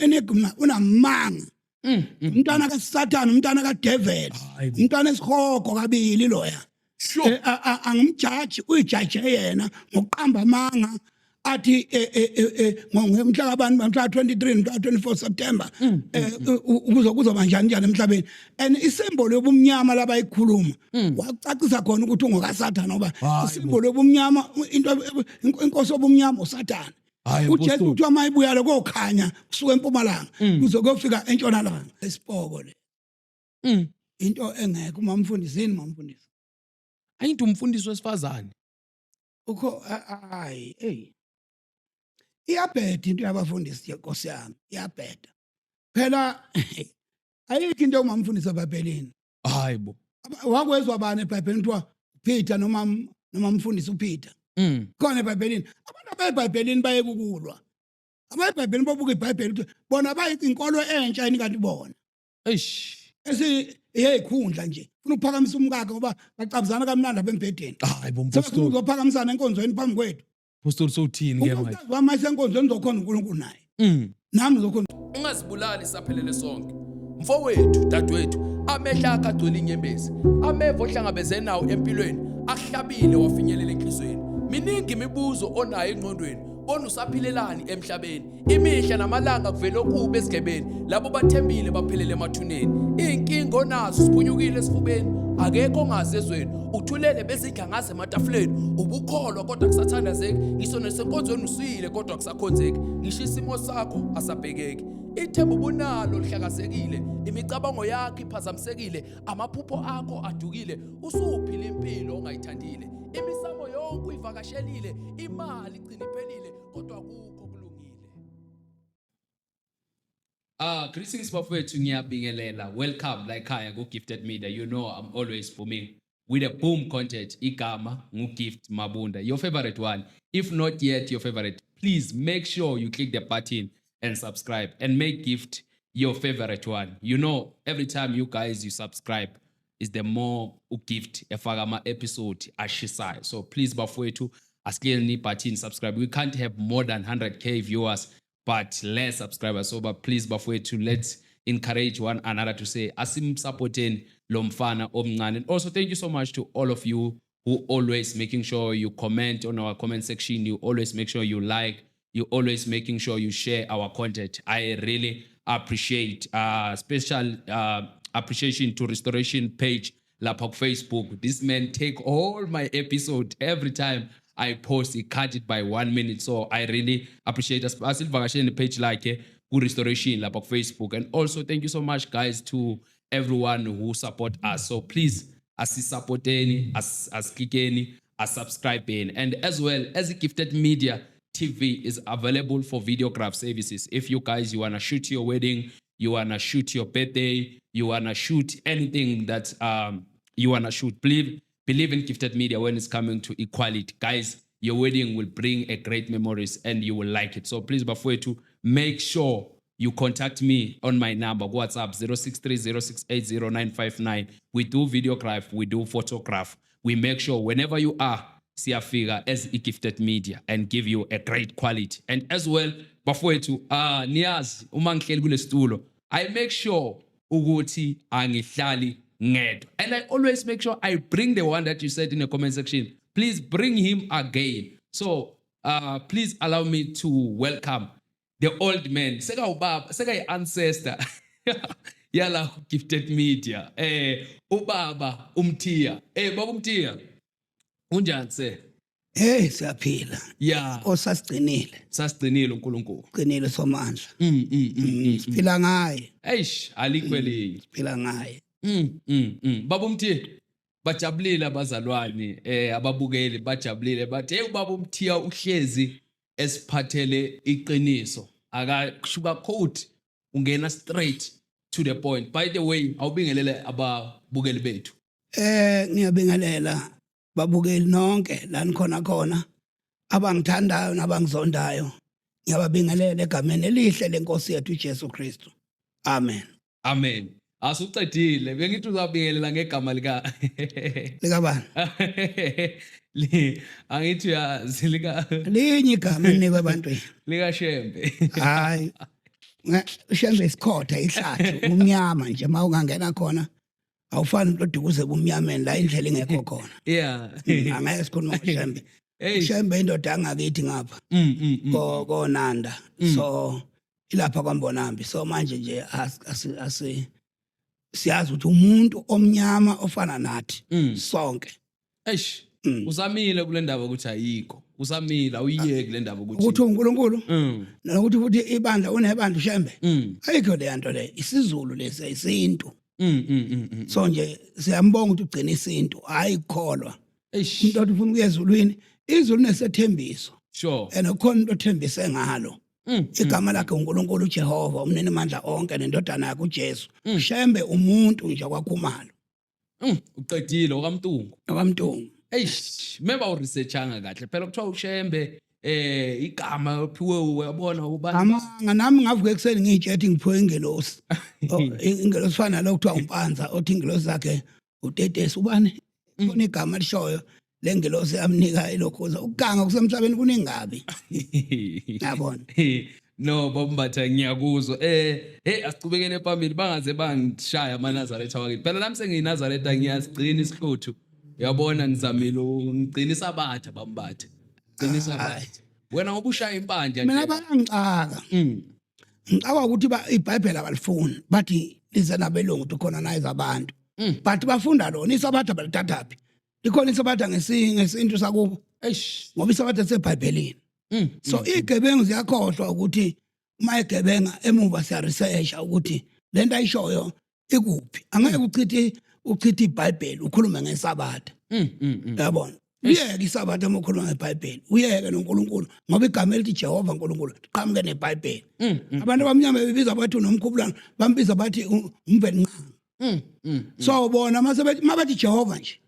enigma unamanga umntwana kaSathane umntwana kaDevil umntwana esihogo kabili loya angimjaji uyijaji yena ngokuqamba amanga athi ngomhla kabani mhla 23 mhla 24 September kuzoba njani emhlabeni and isimbolo yobumnyama laba ikhuluma wacacisa khona ukuthi ungokaSathane ngoba isimbolo yobumnyama into inkosi yobumnyama uSathane uJesu uthi amayibuya lokukhanya kusuka empumalanga kuzokufika entshonalanga esipoko le into engekho mamfundisini mamfundisi ayinto umfundisi wesifazane ukho hayi iyabheda into yabafundisi yenkosi yami iyabheda phela ayikho into umamfundisi eBhayibhelini hayibo wakwezwa bani eBhayibhelini kuthiwa Peter noma umfundisi uPeter khona eBhayibhelini abantu beBhayibhelini bayekukulwa abayiBhayibhelini bobuka iBhayibheli bona bayinkolo entsha yini kanti bona eyikhundla nje ufuna ukuphakamisa umkakhe ngoba bacabuzana kamnandi abembhedeni hayibo mpostoli uzophakamisana enkonzweni phambi kwethu mpostoli sothini ke manje wama isenkonzweni uzokhona uNkulunkulu naye nami uzokhona ungazibulali saphelele sonke mfowethu dadewethu amehla akagcwele inyembezi ameva ohlangabezene nawo empilweni ahlabile wafinyelela enhlizweni miningi imibuzo onayo engqondweni bona usaphilelani emhlabeni imihla namalanga kuvela okubi esigebeni labo bathembile baphelele emathuneni inkingo onazo siphunyukile esifubeni akekho ongazezweni uthulele bezidla ngaze ematafuleni ubukholwa kodwa kusathandazeki ngisho nesenkonzweni usile kodwa kusakhonzeki ngisho isimo sakho asabhekeki ithemba ubunalo lihlakazekile imicabango yakho iphazamisekile amaphupho akho adukile usuphila impilo ongayithandile imisamo yonke uyivakashelile imali igcina iphelile kodwa akukho kulungile greetings bafowethu ngiyabingelela welcome like haya go Gifted Media you know I'm always booming with a boom content igama nguGift Mabunda your favorite one if not yet your favorite please make sure you click the button and subscribe and make Gift your favorite one you know every time you guys you subscribe is the more ugift efaka ama episode ashisayo so please bafowethu asikele ni button subscribe we can't have more than 100k viewers but less subscribers so but please bafowethu let's encourage one another to say asimsupporteni lo mfana omncane and also thank you so much to all of you who always making sure you comment on our comment section you always make sure you like you always making sure you share our content I really appreciate special appreciation to Restoration page lapha ku Facebook this man take all my episode every time I post he cut it by 1 minute so I really appreciate us asilivakasheni page like ku Restoration lapha ku Facebook and also thank you so much guys to everyone who support us so please asisupporteni asiklikeni asubscribeni and as well as Gifted Media TV is available for videograph services if you guys you want to shoot your wedding you want to shoot your birthday you want to shoot anything that you want to shoot believe in Gifted Media when it's coming to equality guys your wedding will bring a great memories and you will like it so please bafowethu make sure you contact me on my number WhatsApp 0630680959 we do videograph we do photograph we make sure whenever you are siyafika as Gifted Media and give you a great quality and as well bafowethu niyazi uma ngihleli kule situlo I make sure ukuthi angihlali ngedwa and I always make sure I bring the one that you said in the comment section please bring him again so please allow me to welcome the old man seka ubaba seka i-ancestor yala Gifted Media ubaba uMthiya baba uMthiya unjani se siyaphila yeah osasigcinile uNkulunkulu uqinile somandla siphila ngaye eish alikhweli siphila ngaye baba uMthiya bajabulile abazalwane ababukeli bajabulile bathi hey ubaba uMthiya uhlezi esiphathele iqiniso akashuka code ungena straight to the point by the way awubingelele ababukeli bethu ngiyabingelela babukeli nonke la nikhona abangithandayo nabangizondayo ngiyababingelela egameni elihle lenkosi yethu uJesu Kristu amen asucedile bengithi uzabingelela ngegama lika bani angithi yazi lika linye igama enikwe ebantwini lika Shembe hayi Shembe isikhotha ihlathi umnyama nje mawungangena khona awufani lodukuze kumnyameni la indlela ingekho khona. Yeah. Angeke sikhuluma ngoShembe. Hey. Shembe indoda angakithi ngapha. Ko Nanda. So ilapha kwaMbonambi. So manje nje siyazi ukuthi umuntu omnyama ofana nathi sonke. Eish. Usamile kule ndaba ukuthi ayikho. Usamile awuyiyeke kule ndaba ukuthi. Ukuthi uNkulunkulu. Nokuthi futhi ibandla unebandla uShembe. Ayikho le nto le isizulu lesi isintu. So nje siyambonga ukuthi ugcina isintu hayi ikholwa. Eish. Umuntu othi ufuna ukuyezulwini izulu nesethembiso. Sure. Enokhona into othembise ngalo. Igama lakhe uNkulunkulu uJehova umnini mandla onke nendodana yakhe uJesu. Shembe umuntu nje kwakhumalo. Uqedile okamtungu. Akamntungu. Eish, meba uresearchanga kahle. Phela kuthiwa uShembe igama ophiwe uyabona ubani. Amanga nami ngavuka ekseni ngitshethi ngiphiwe ingelosi. Ingelosi fana lo kuthiwa umpanza othi ingelosi zakhe utetesi ubani. Khona igama lishoyo lengelosi amnika ilokhoza ukuganga kusemhlabeni kuningabi. Yabona. No bombatha ngiyakuzwa asicubekele phambili bangaze bangishaya amaNazaretha wakithi phela nami sengiyinazaretha ngiyasigcina isihluthu uyabona ngizamile ngigcina isabatha bambatha gcina isabatha wena ngoba ushaya impande nje mina bayangicaka ngicaba ukuthi iBhayibheli abalifuni bathi lize nabelungu ukuthi khona nayiza abantu but bafunda lona isabatha balithathaphi likhona isabatha ngesintu sakubo eish ngoba isabatha seBhayibhelini. So igebengu ziyakhohlwa ukuthi uma igebenga emuva siya research ukuthi lento ayishoyo ikuphi angeke uchithe iBhayibheli ukhulume ngesabatha. Yabona uyeke isabatha uma ukhuluma ngeBhayibheli uyeke noNkulunkulu ngoba igama elithi Jehova uNkulunkulu liqhamuke neBhayibheli. Abantu abamnyama bebiza bathi nomkhubulana bambiza bathi umvenqanga. So bona mabathi Jehova nje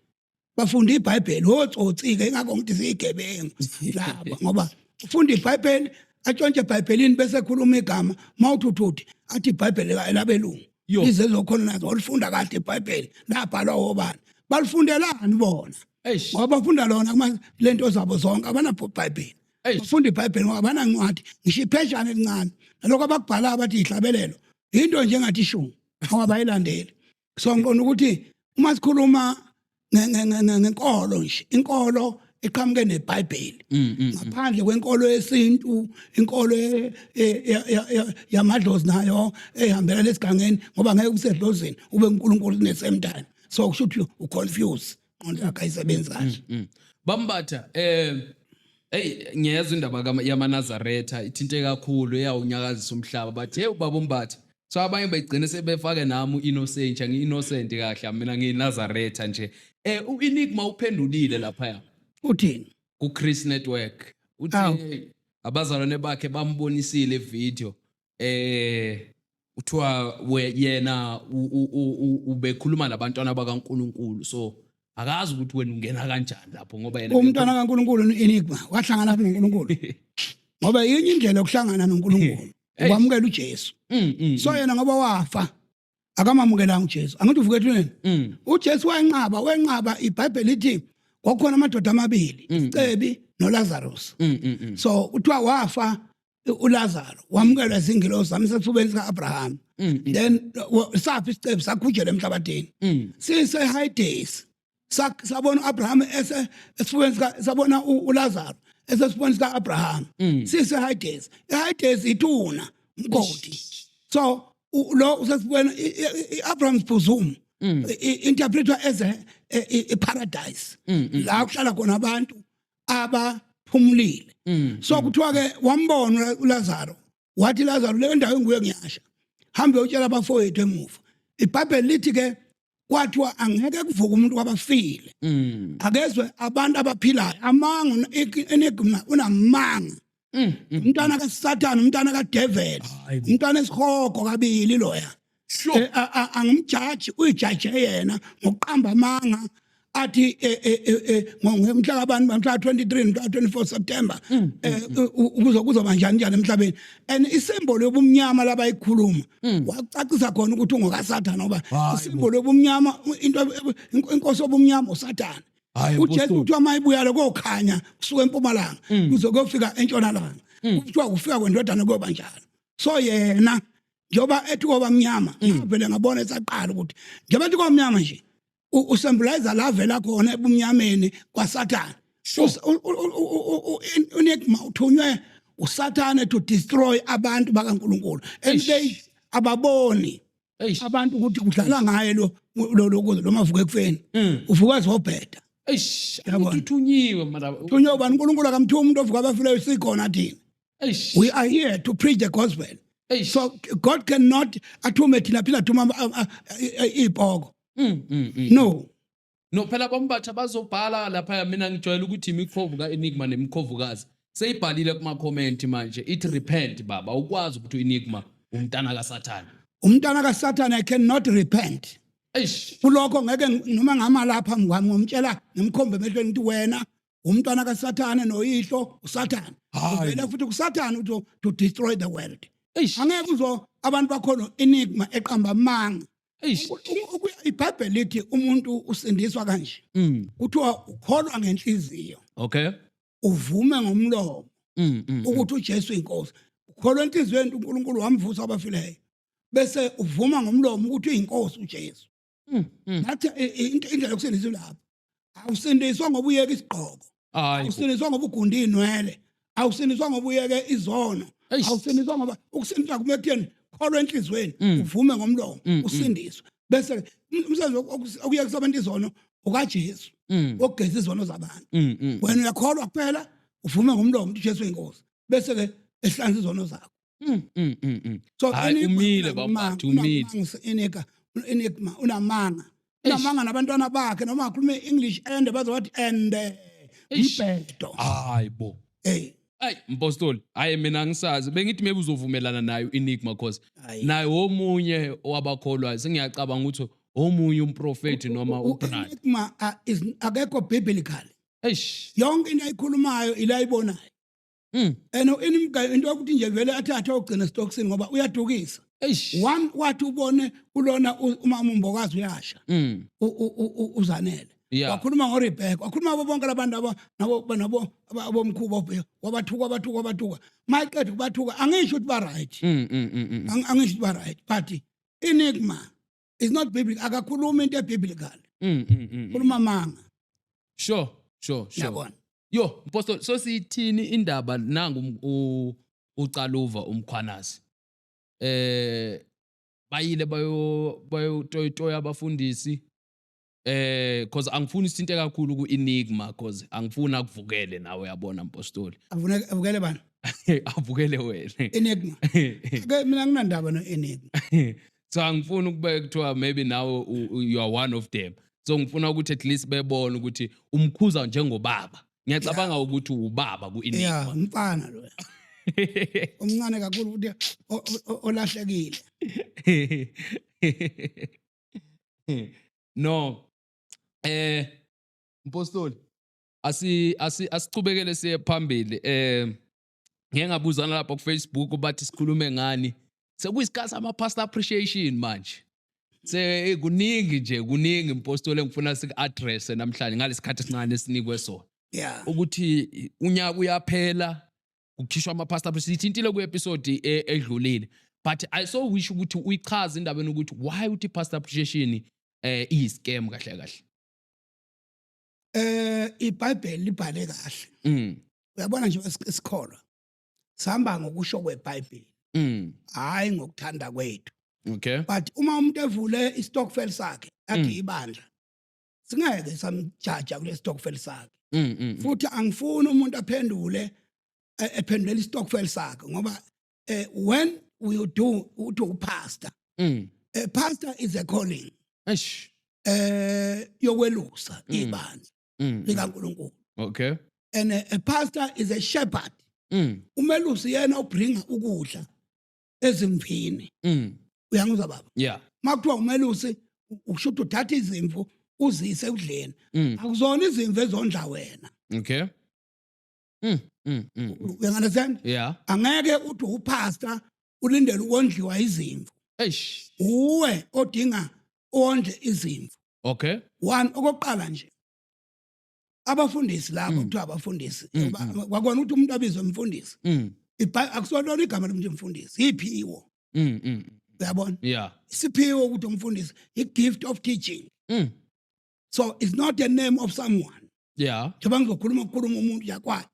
bafunda iBhayibheli otsotsike ingakho ngithi siyigebengu laba ngoba ufunda iBhayibheli atshontshe eBhayibhelini bese khuluma igama mawuthuthuthi athi iBhayibheli labelungu lize zokhona nazo olifunda kahle iBhayibheli labhalwa obani balifundelani bona ngoba bafunda lona kuma lento zabo zonke abanapho iBhayibheli bafunda iBhayibheli ngoba banancwadi ngisho ipheshana elincane lokho abakubhala abathi ihlabelelo into nje ngathi ishu ngoba bayilandeli. So ngibona ukuthi uma sikhuluma ngenkolo nje inkolo iqhamuke neBhayibheli ngaphandle kwenkolo yesintu inkolo yamadlozi nayo ehambela lesigangeni ngoba ngeke usedlozini ube uNkulunkulu nesame time so kusho ukuthi uconfuse qonda akayisebenzi kahle. Bambatha ngiyezwa indaba yamaNazaretha ithinte kakhulu eyawunyakazisa umhlaba bathi hey ubaba Mbatha so abanye bayigcina sebefake nami uInnocent ngiinnocent kahle mina ngiyinazaretha nje uEnigma uphendulile lapha ya uthini ku Chris Network uthi abazalwane bakhe bambonisile video uthiwa yena ubekhuluma nabantwana bakaNkuluNkulu so akazi ukuthi wena ungena kanjani lapho ngoba yena umntwana kaNkuluNkulu uEnigma wahlangana lapha noNkulunkulu ngoba yinye indlela yokuhlangana noNkulunkulu ukwamukela uJesu. So yena ngoba wafa akamamukelanga uJesu angithi uvuke ethweni uJesu wenqaba iBhayibheli lithi kwakhona amadoda amabili icebi noLazarus. So uthiwa wafa uLazaro wamukelwa izingilosi zamsefubeni sikaAbraham then safi isicebi sakhujela emhlabathini sise Hades sabona uAbraham esifubeni sabona uLazaro esesifubeni sikaAbraham sise Hades ithuna umgodi. So lo usesibona iAbraham's bosom interpretwa as a paradise la kuhlala khona abantu abaphumulile. So kuthiwa ke wambona uLazaro wathi Lazaro le ndawo enguye ngiyasha hambe utshela abafowethu emuva. iBhayibheli lithi ke kwathiwa angeke kuvuka umuntu wabafile akezwe abantu abaphilayo amanga Enigma unamanga umntana kaSathane umntana kaDevil umntana esihogo kabili loya angumjaji uyijaji yena ngokuqamba amanga athi ngomhla kabani bamhla 23 mhla 24 September kuzoba njani emhlabeni and isimbolo yobumnyama laba ikhuluma wacacisa khona ukuthi ungokaSathane ngoba isimbolo yobumnyama into inkosi yobumnyama uSathane. uJesu uthi amayibuya lokukhanya kusuka empumalanga kuze kuyofika entshonalanga kuthiwa kufika kwendodana kuyoba njalo. so yena njoba ethi kwaba mnyama ngavele ngabona esaqala ukuthi njoba ethi kwaba mnyama nje usymbolize la vela khona ebumnyameni kwaSathane unekma uthunywe uSathane to destroy abantu bakaNkuluNkulu and they ababoni abantu ukuthi kudlala ngaye lo mavuka ekufeni uvuka zobheda uthunyiwe mara thunywe ubani uNkulunkulu akamthuma umuntu ovuka abafileyo sikhona thina we are here to preach the gospel so God cannot athume thina phela thuma ibhoko no phela bombatha bazobhala lapha mina ngijwayele ukuthi imikhovu kaEnigma nemikhovukazi seyibhalile kuma comment manje it repent baba ukwazi ukuthi uEnigma umntana kaSathane I cannot repent kuloko ngeke noma ngama lapha ngwami ngomtshela ngimkhombe emehlweni ukuthi wena umntwana kaSathane noyihlo uSathane vele futhi kuSathane to destroy the world angeke uzo abantu bakhona Enigma eqamba amanga iBhayibheli lithi umuntu usindiswa kanje kuthiwa ukholwa ngenhliziyo okay uvume ngomlomo ukuthi uJesu inkosi ukholwa enhliziyweni uNkulunkulu wamvusa abafileyo bese uvuma ngomlomo ukuthi uyinkosi uJesu nathi indlela yokusindiswa lapha awusindiswa ngoba uyeka isigqoko awusindiswa ngoba ugunda inwele awusindiswa ngoba uyeke izono awusindiswa ngoba ukusindiswa kumekutheni kholwa enhliziyweni uvume ngomlomo usindiswe bese umsebenzi okuya kusebenta izono ukaJesu ogeza izono zabantu wena uyakholwa kuphela uvume ngomlomo ukuthi uJesu inkosi bese ke ehlanza izono zakho so umile baba umile Enigma unamanga nabantwana bakhe noma akhulume English ende bazowathi ende ibhedo hayibo Ay mpostoli hayi mina ngisazi bengithi maybe uzovumelana nayo Enigma cause naye omunye wabakholwayo sengiyacabanga ukuthi omunye umprofeti noma ubrand Enigma akekho biblical yonke into ayikhulumayo ila ibonayo Enigma into yokuthi nje vele athathe ogcina stocksini ngoba uyadukisa one wathi ubone kulona umama umbokazi uyasha uzanele wakhuluma ngoRebecca wakhuluma bonke labantu nabo abomkhubo wabathuka mayiqedwe kubathuka angisho ukuthi ba right angisho ukuthi ba right but Enigma is not biblical akakhuluma into ebiblical khuluma manga sure yo mposto so sithini indaba nangu uCaluva umkhwanazi bayile bayo abafundisi cause angifuni isinte kakhulu kuEnigma cause angifuna akuvukele nawe yabona mpostoli avukele bani avukele wena Enigma ke mina nginandaba noEnigma so angifuna ukube kuthiwa maybe now you are one of them so ngifuna ukuthi at least bebone ukuthi umkhuza njengobaba ngiyacabanga ukuthi ubaba kuEnigma umfana lo umncane kakhulu ukuthi olahlekile no mpostoli asichubekele siye phambili ngeke ngabuzana lapha ku Facebook bathi sikhulume ngani sekuyisikhathi ama pastor appreciation manje kuningi mpostoli engifuna sik address namhlanje ngalesikhathi esincane esinikwe sona ukuthi unyaka uyaphela ukukhishwa ama pastor appreciation intile ku episode edlulile but I so wish ukuthi uyichaze indabeni ukuthi why uthi pastor appreciation i scam kahle iBhayibheli libhale kahle uyabona nje isikholwa sihamba ngokusho kweBhayibheli hayi ngokuthanda kwethu okay but uma umuntu evule istokvel sakhe athi ibandla singeke samjaja kule stokvel sakhe futhi angifuni umuntu aphendule ephendulela istokvel sakhe ngoba when we do pastor a pastor is a calling yokwelusa ibandla likaNkulunkulu okay and a pastor is a shepherd umelusi yena obringa ukudla ezimvini uyangizwa baba makuthiwa umelusi ushuthi uthatha izimvu uzise ekudleni akuzona izimvu ezondla wena okay uyangaunderstand angeke uthi upastor ulindele ukondliwa izimvu uwe odinga ondle izimvu okay one okokuqala nje abafundisi labo kuthiwa abafundisi kwakona ukuthi umuntu abizwe umfundisi Akusona igama lomuntu umfundisi, iphiwo. Uyabona? Yeah. Isiphiwo ukuthi umfundisi, a gift of teaching. So it's not the name of someone. Yeah. Njengoba ngizokhuluma umuntu yakwade.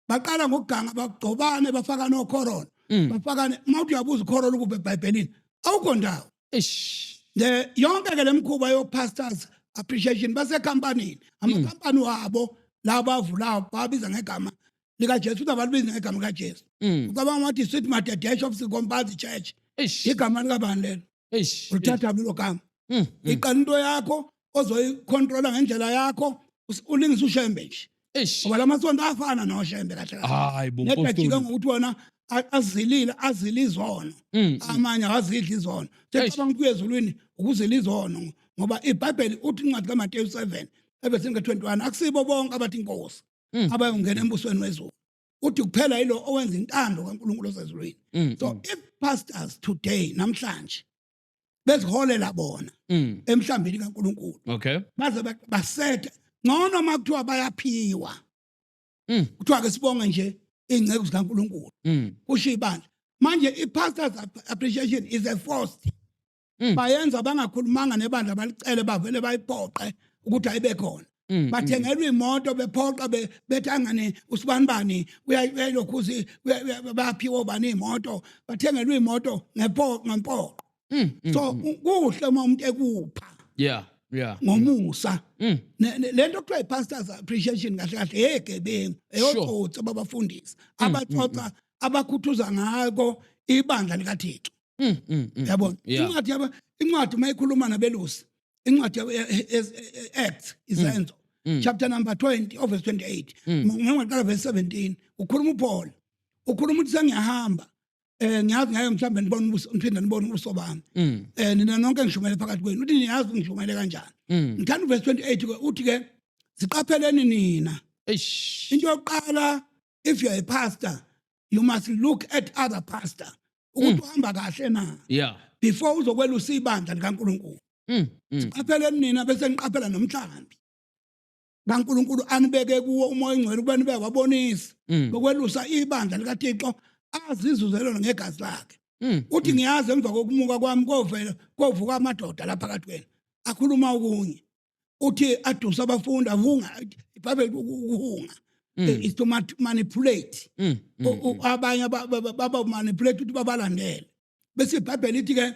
Baqala ngokuganga bagcobane bafaka no corona. Bafakane mawuthi uyabuza corona ukube eBhayibhelini. Awukho ndawo. Yonke ke lemkhuba yo pastors appreciation base company. Ama-company wabo laba avulayo babiza ngegama lika Jesu uthi abalibiza ngegama lika Jesu. Ucabanga ukuthi sweet Dash of Compulsory Church. Igama lika bani lelo? Uthatha lo gama. Iqala into yakho ozoyicontrola ngendlela yakho ulingisa ushembe nje. Ngoba lamasonto afana noshembe kahle kahle. Hayi bo Nedajika ngokuthi wona azila izono. Amanye awazidla izono. Secabanga ukuthi ezulwini ukuzila izono ngoba iBhayibheli uthi incwadi kaMateyu 7 evesini ka21 akusibo bonke abathi inkosi abayongena embusweni wezulu. Uthi kuphela yilo owenza intando kaNkulunkulu osezulwini. So if pastors today namhlanje beziholela bona emhlambini kaNkulunkulu. Okay. Baze basethe ngcono makuthiwa bayaphiwa. Kuthiwa ke sibonge nje ingcebo zikaNkulunkulu. Kusho ibandla. Manje iPastors Appreciation is a forced. Bayenza bangakhulumanga nebandla balicele bavele bayiphoqe ukuthi ayibe khona. Bathengelwa imoto bephoqa bethangane usibanibani uyayilokhuzi bayaphiwa bani imoto bathengelwa imoto ngempoqo. So kuhle uma umuntu ekupha. Yeah. Ngomusa. Lento kuthiwa iPastors Appreciation kahle kahle yegebengu eyoxoxa abafundisi abaxoxa abakhuthuza ngako ibandla likaThixo. Yabona? Incwadi mayikhuluma nabelusi. Incwadi Acts isenzo. Chapter number 20 verse 28. Ngaqala verse 17. Ukhuluma uPaul. Ukhuluma ukuthi sengiyahamba. Ngiyazi ngayo mhlambe ngiphinda nibone ubuso bami. Nina nonke ngishumele phakathi kwenu. Uthi niyazi ngishumele kanjani. Ngithanda verse 28 ke uthi ke siqapheleni nina. Into yokuqala if you are a pastor you must look at other pastor. Ukuthi uhamba kahle na. Yeah. Before uzokwelusa ibandla likaNkulunkulu. Siqapheleni nina bese ngiqaphela nomhlambi. kaNkulunkulu anibeke kuwo umoya ongcwele ube nibe wabonisa. Lokwelusa ibandla likaThixo azizuzelona ngegazi lakhe. Uthi ngiyazi emva kokumuka kwami kovuka amadoda lapha phakathi kwenu. Akhuluma okunye. Uthi adusa abafundi avunga iBhayibheli ukuhunga. Is to manipulate. Abanye baba manipulate ukuthi babalandele. Bese iBhayibheli ithi ke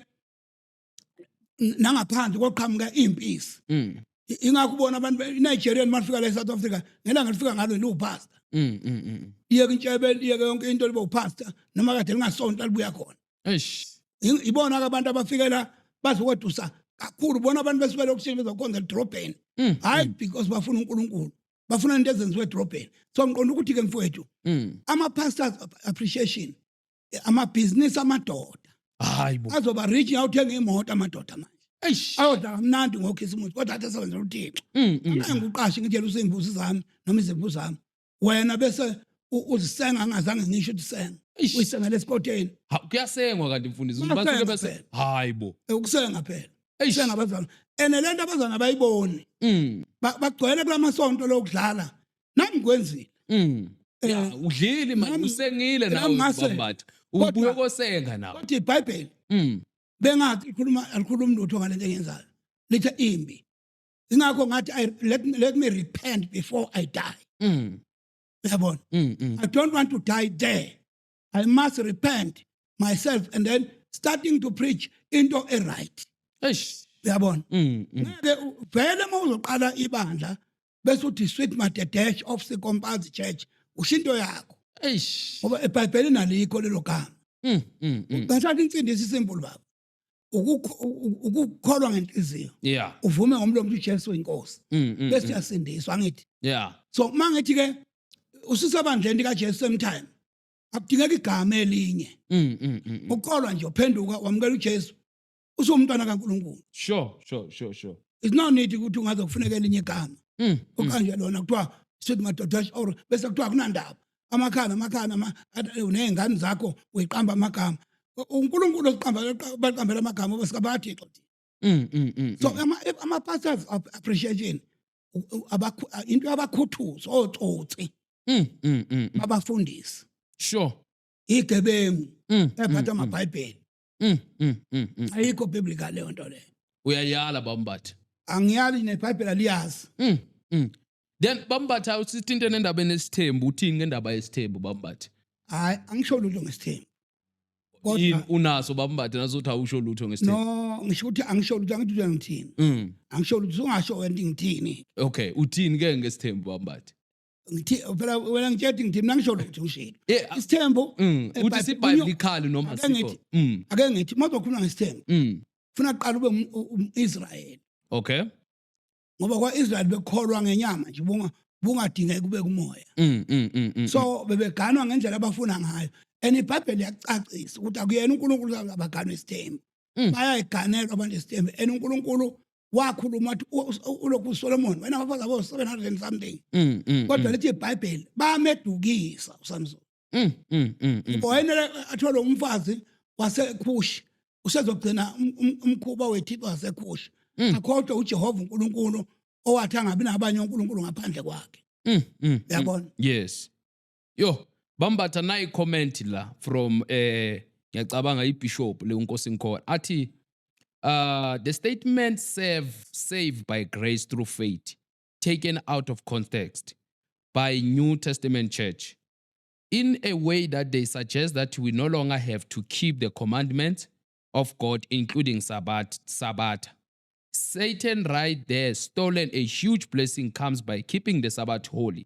nangaphandle koqhamuka impisi. Ingakho ubona abantu eNigeria mafika la eSouth Africa ngelanga lifika ngalo lupastor. Iyeke intshebe iyeke yonke into libe upastor noma kade lingasonto libuya khona. Ibona ke abantu abafikela bazokwedusa kakhulu bona abantu besibele okushini bezokhonza edrobheni. Hayi because bafuna uNkulunkulu. Bafuna into ezenziwe edrobheni. So ngiqonda ukuthi ke mfowethu ama pastors appreciation ama business amadoda. Hayi bo. Azoba rich awuthenga imoto amadoda manje. Awudla kamnandi ngokhisimusi kodwa athi asebenzela uThixo. Ngikuqashe ngitshela usimbuzi zami noma izimbuzi zami. Wena bese uzisenga ngazange ngisho ukuthi senga. Uyisenga lesikoteni. Kuyasengwa kanti mfundisi basuke bese hayi bo. Ukusenga phela. Senga abazana. Lento abazana bayiboni. Bagcwele kulamasonto lokudlala. Nami ngikwenzile. Udlile manje usengile nawe ngibambatha. Ubuye kosenga nawe. Kodwa iBhayibheli bengathi alikhuluma lutho ngalento engenzayo. Lithi imbi. Ingakho ngathi let me repent before I die. Yabona? I don't want to die there. I must repent myself and then starting to preach into a right. Yabona? Ngeke vele mawuzoqala ibandla bese uthi sweet Dash of the Compulsory Church ushinto yakho. Ngoba eBhayibheli nalikho lelo gama. Ngathi insindisi isimple baba. Ukukholwa ngenhliziyo. Yeah. Uvume ngomlomo ukuthi Jesu inkosi. Bese uyasindiswa ngithi. Yeah. So mangithi ke usisebandleni kaJesu same time. Akudingeka igama elinye. Ukukholwa nje uphenduka wamukela uJesu. Usumntwana kaNkulunkulu. Sure. It's no need ukuthi ungaze kufuneka elinye igama. Okanje lona kuthiwa sweet Dash or bese kuthiwa kunandaba. Amakhana unezingane zakho uyiqamba amagama. uNkulunkulu baqambela amagama bese kabathixo. So ama pastors appreciation into abakhuthuza otsotsi. Abafundisi. Sure. igebengu ephatha amabhayibheli ayikho biblical leyo nto leyo uyayala Bambatha. angiyali nebhayibheli aliyazi Then Bambatha usithi into endaba nesithembu uthini ngendaba yesithembu Bambatha? hayi angisho lutho ngesithembu Yini kodwa unaso Bambatha nazothi awusho lutho ngesithembu? no ngisho ukuthi angisho lutho angithi ngithini angisho lutho ungasho wena ngithini Okay, uthini ke ngesithembu Bambatha? ngithi phela wena ngitshela ngithini nangisho lutho ushilo Eh, isithembu uthi sibiblical noma sikho? ake ngithi mazokhuluma ngesithembu ufuna uqala ube umIsrael Okay. ngoba kwaIsrael bekholwa ngenyama nje bungadingeki kube kumoya so bebeganwa ngendlela abafuna ngayo and iBhayibheli yacacisa ukuthi akuyena uNkulunkulu abaganwa isithembu bayayiganelwa abantu isithembu and uNkulunkulu wakhuluma ukuthi ulokhu uSolomon wena abafazi abo 700 and something kodwa lithi iBhayibheli bamedukisa uSamson wayena athola umfazi waseKhushi usezogcina umkhuba weThixo waseKhushi akhohlwe uJehova uNkulunkulu owathi angabi nabanye uNkulunkulu ngaphandle kwakhe yabona Yes. Yo, Bambatha na i-comment la from ngiyacabanga iBishop le uNkosi Nkhona athi the statement saved by grace through faith taken out of context by New Testament church in a way that they suggest that we no longer have to keep the commandments of God including Sabbath. Satan right there stolen a huge blessing comes by keeping the Sabbath holy.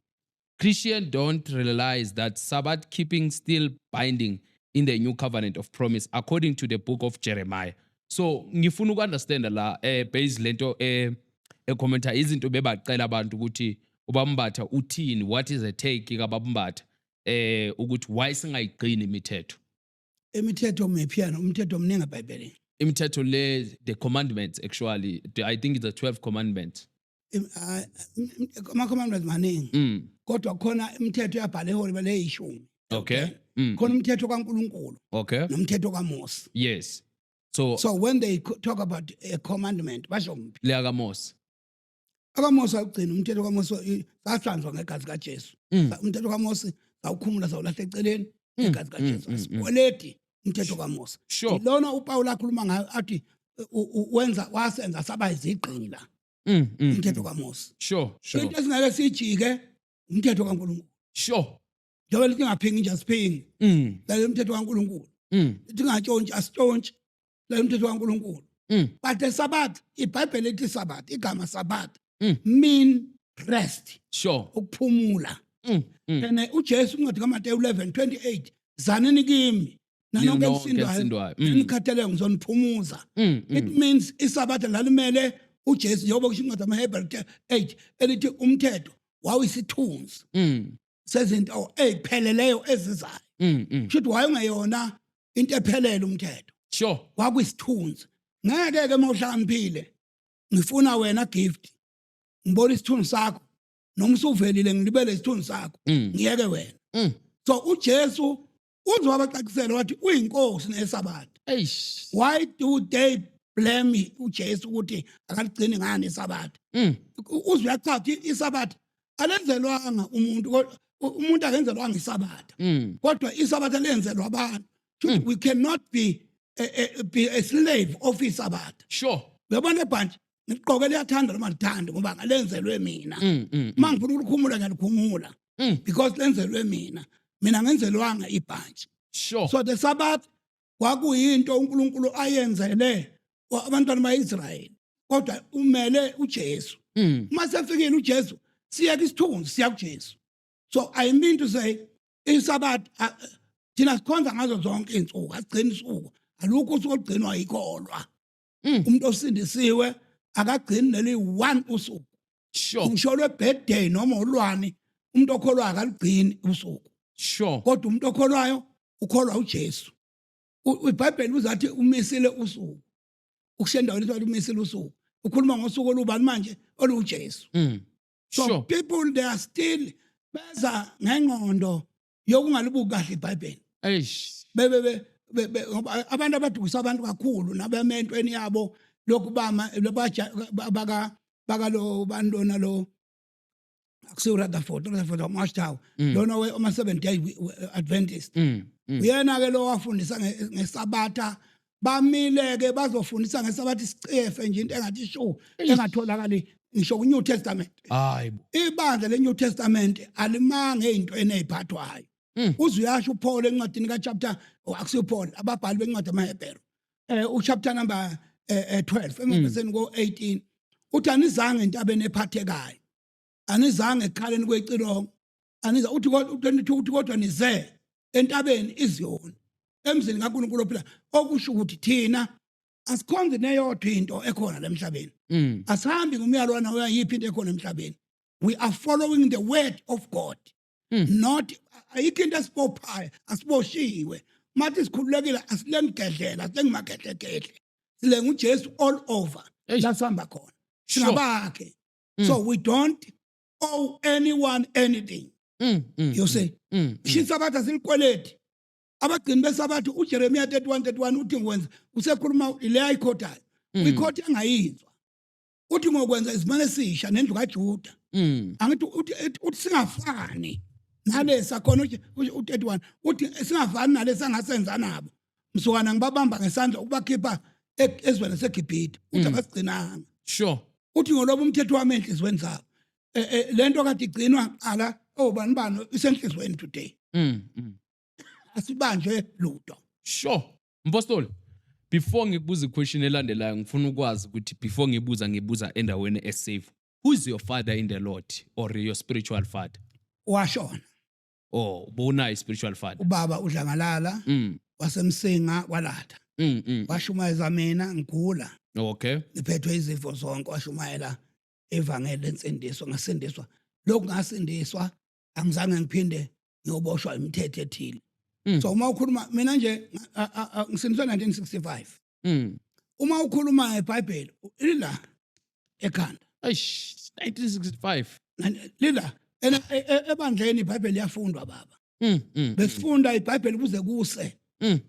Christians don't realize that Sabbath keeping still binding in the new covenant of promise according to the book of Jeremiah. So ngifuna ukunderstand la base lento commenta izinto bebacela abantu ukuthi uBambatha uthini what is the take kaBambatha ukuthi why singayigcini imithetho. Imithetho mephiyana umthetho omningi eBhayibhelini. Imithetho le the commandments actually I think it's the 12 commandments. Ama commandments maningi. Kodwa khona imithetho yabhala eHoli leyishumi. Okay. Khona umthetho kaNkulunkulu. Okay. Nomthetho kaMose. Yes. So when they talk about a commandment basho mphi? Le kaMose. AkaMose ugcina umthetho kaMose sahlanzwa ngegazi kaJesu. Umthetho kaMose awukhumula sawulahla eceleni ngegazi kaJesu. Kweleti umthetho kaMose. Sure. Lona uPaul akhuluma ngayo athi wasenza saba izigqili la. Umthetho kaMose. Sure. Into esingeke sijike umthetho kaNkulunkulu. Sure. Njengoba lithi ngaphingi nje asiphingi. La umthetho kaNkulunkulu. Lithi ngatshontshe asitshontshe. La umthetho kaNkulunkulu. But the Sabbath, iBhayibheli lithi Sabbath, igama Sabbath mean rest. Sure. Ukuphumula. And uJesu incwadi kaMateyu 11:28 zanini kimi nanonke isindwayo nikhathalele ngizoniphumuza. It means iSabbath lalimele uJesu njengoba kusho incwadi kaHebrew 8 elithi umthetho wawuyisithunzi sezinto ezipheleleyo ezizayo. Kusho waye ungeyona into ephelele umthetho. Sure. Kwakuyisithunzi. Ngeke ke mawuhlakaniphile ngifuna wena gift ngibona isithunzi sakho noma usuvelile ngilibele isithunzi sakho ngiyeke wena. So uJesu uzowabacacisela wathi uyinkosi neSabbath. Eish. Why do they blame uJesu ukuthi akaligcini ngani iSabbath? Uzwe yachaza iSabbath alenzelwanga umuntu akenzelwanga iSabbath. Kodwa iSabbath lenzelwa abantu. We cannot be a slave of iSabbath. Sure. Uyabona ebhanti ngiqoke liyathanda noma lithanda ngoba ngalenzelwe mina. Mangifuna ukukhumula ngalikhumula because lenzelwe mina. Mina ngenzelwanga ibhanti. Sure. So the Sabbath kwakuyinto uNkulunkulu ayenzele abantwana baIsrael. Kodwa umele uJesu. Mase fikile uJesu siyeke isithunzi siya kuJesu. So I mean to say iSabbath thina sikhonza ngazo zonke izinsuku asigcina isuku alukho usuku olugcinwa ikholwa. Umuntu osindisiwe akagcini neli one usuku. Sure. Ngisho le birthday noma ulwani umuntu okholwa akaligcini usuku. Sure. Kodwa umuntu okholwayo ukholwa uJesu. iBhayibheli uzathi umisile usuku. Ukushendawo lithi umisile usuku. Ukhuluma ngosuku olubani manje oluJesu. So Sure. people they are still beza ngengqondo yokungalibuki kahle iBhayibheli. Eish. Abantu abadukisa abantu kakhulu nabementweni yabo lokubama baka lo bandona lo akusiyo Rutherford Marshall lona we ama 7 day Adventist uyena ke lo wafundisa ngesabatha bamile ke bazofundisa ngesabatha isicefe nje into engathi sho engatholakali ngisho ku New Testament Hayibo. ibandla le New Testament alimange ezintweni eziphathwayo uzuyasho uPaul encwadini kaChapter akusiyo Paul ababhali bencwadi amaHebheru uchapter number 12 emavesini ngo18 uthi anizange entabeni ephathekayo anizange ekhaleni kwecilongo aniza uthi kodwa nize entabeni iziyona emzini kaNkulunkulu ophila okusho ukuthi thina asikhonze neyodwa into ekhona lemhlabeni asihambi ngumyalwana uyayiphi into ekhona emhlabeni we are following the word of God not ayikho into esipophayo asiboshiwe mathi sikhululekile asilengedlela asilengimagehlekhehle silenga uJesu all over la sihamba khona singabakhe so we don't owe anyone anything you say shisabatha silikweleti abagcini besabathu uJeremiah 31:31 uthi ngikwenza usekhuluma ile ayikhotayo uyikhotha engayizwa uthi ngokwenza isimane sisha nendlu kaJuda angithi uthi singafani nalesa khona u31 uthi singafani nalesa ngasenza nabo msukana ngibabamba ngesandla ukubakhipha ezweni seGibhithe uthi abasigcinanga Sure. uthi ngoloba umthetho wami enhlizweni zabo lento kade igcinwa qala bani isenhlizweni today asibanjwe lutho Sure. Mpostoli, before ngikubuza iquestion elandelayo ngifuna ukwazi ukuthi before ngibuza endaweni esafe. Who is your father in the Lord or your spiritual father? washona Oh, bona spiritual father. ubaba uDlangalala wasemsinga kwalatha washumayeza mina ngigula Okay. ngiphethwe izifo zonke washumayela evangeli lensindiso ngasindiswa lokhu ngasindiswa angizange ngiphinde ngiyoboshwa imithetho ethile so uma ukhuluma mina nje ngisindiswa 1965 uma ukhuluma ngeBhayibheli lila ekhanda Eish, 1965. lila ebandleni iBhayibheli yafundwa baba besifunda iBhayibheli kuze kuse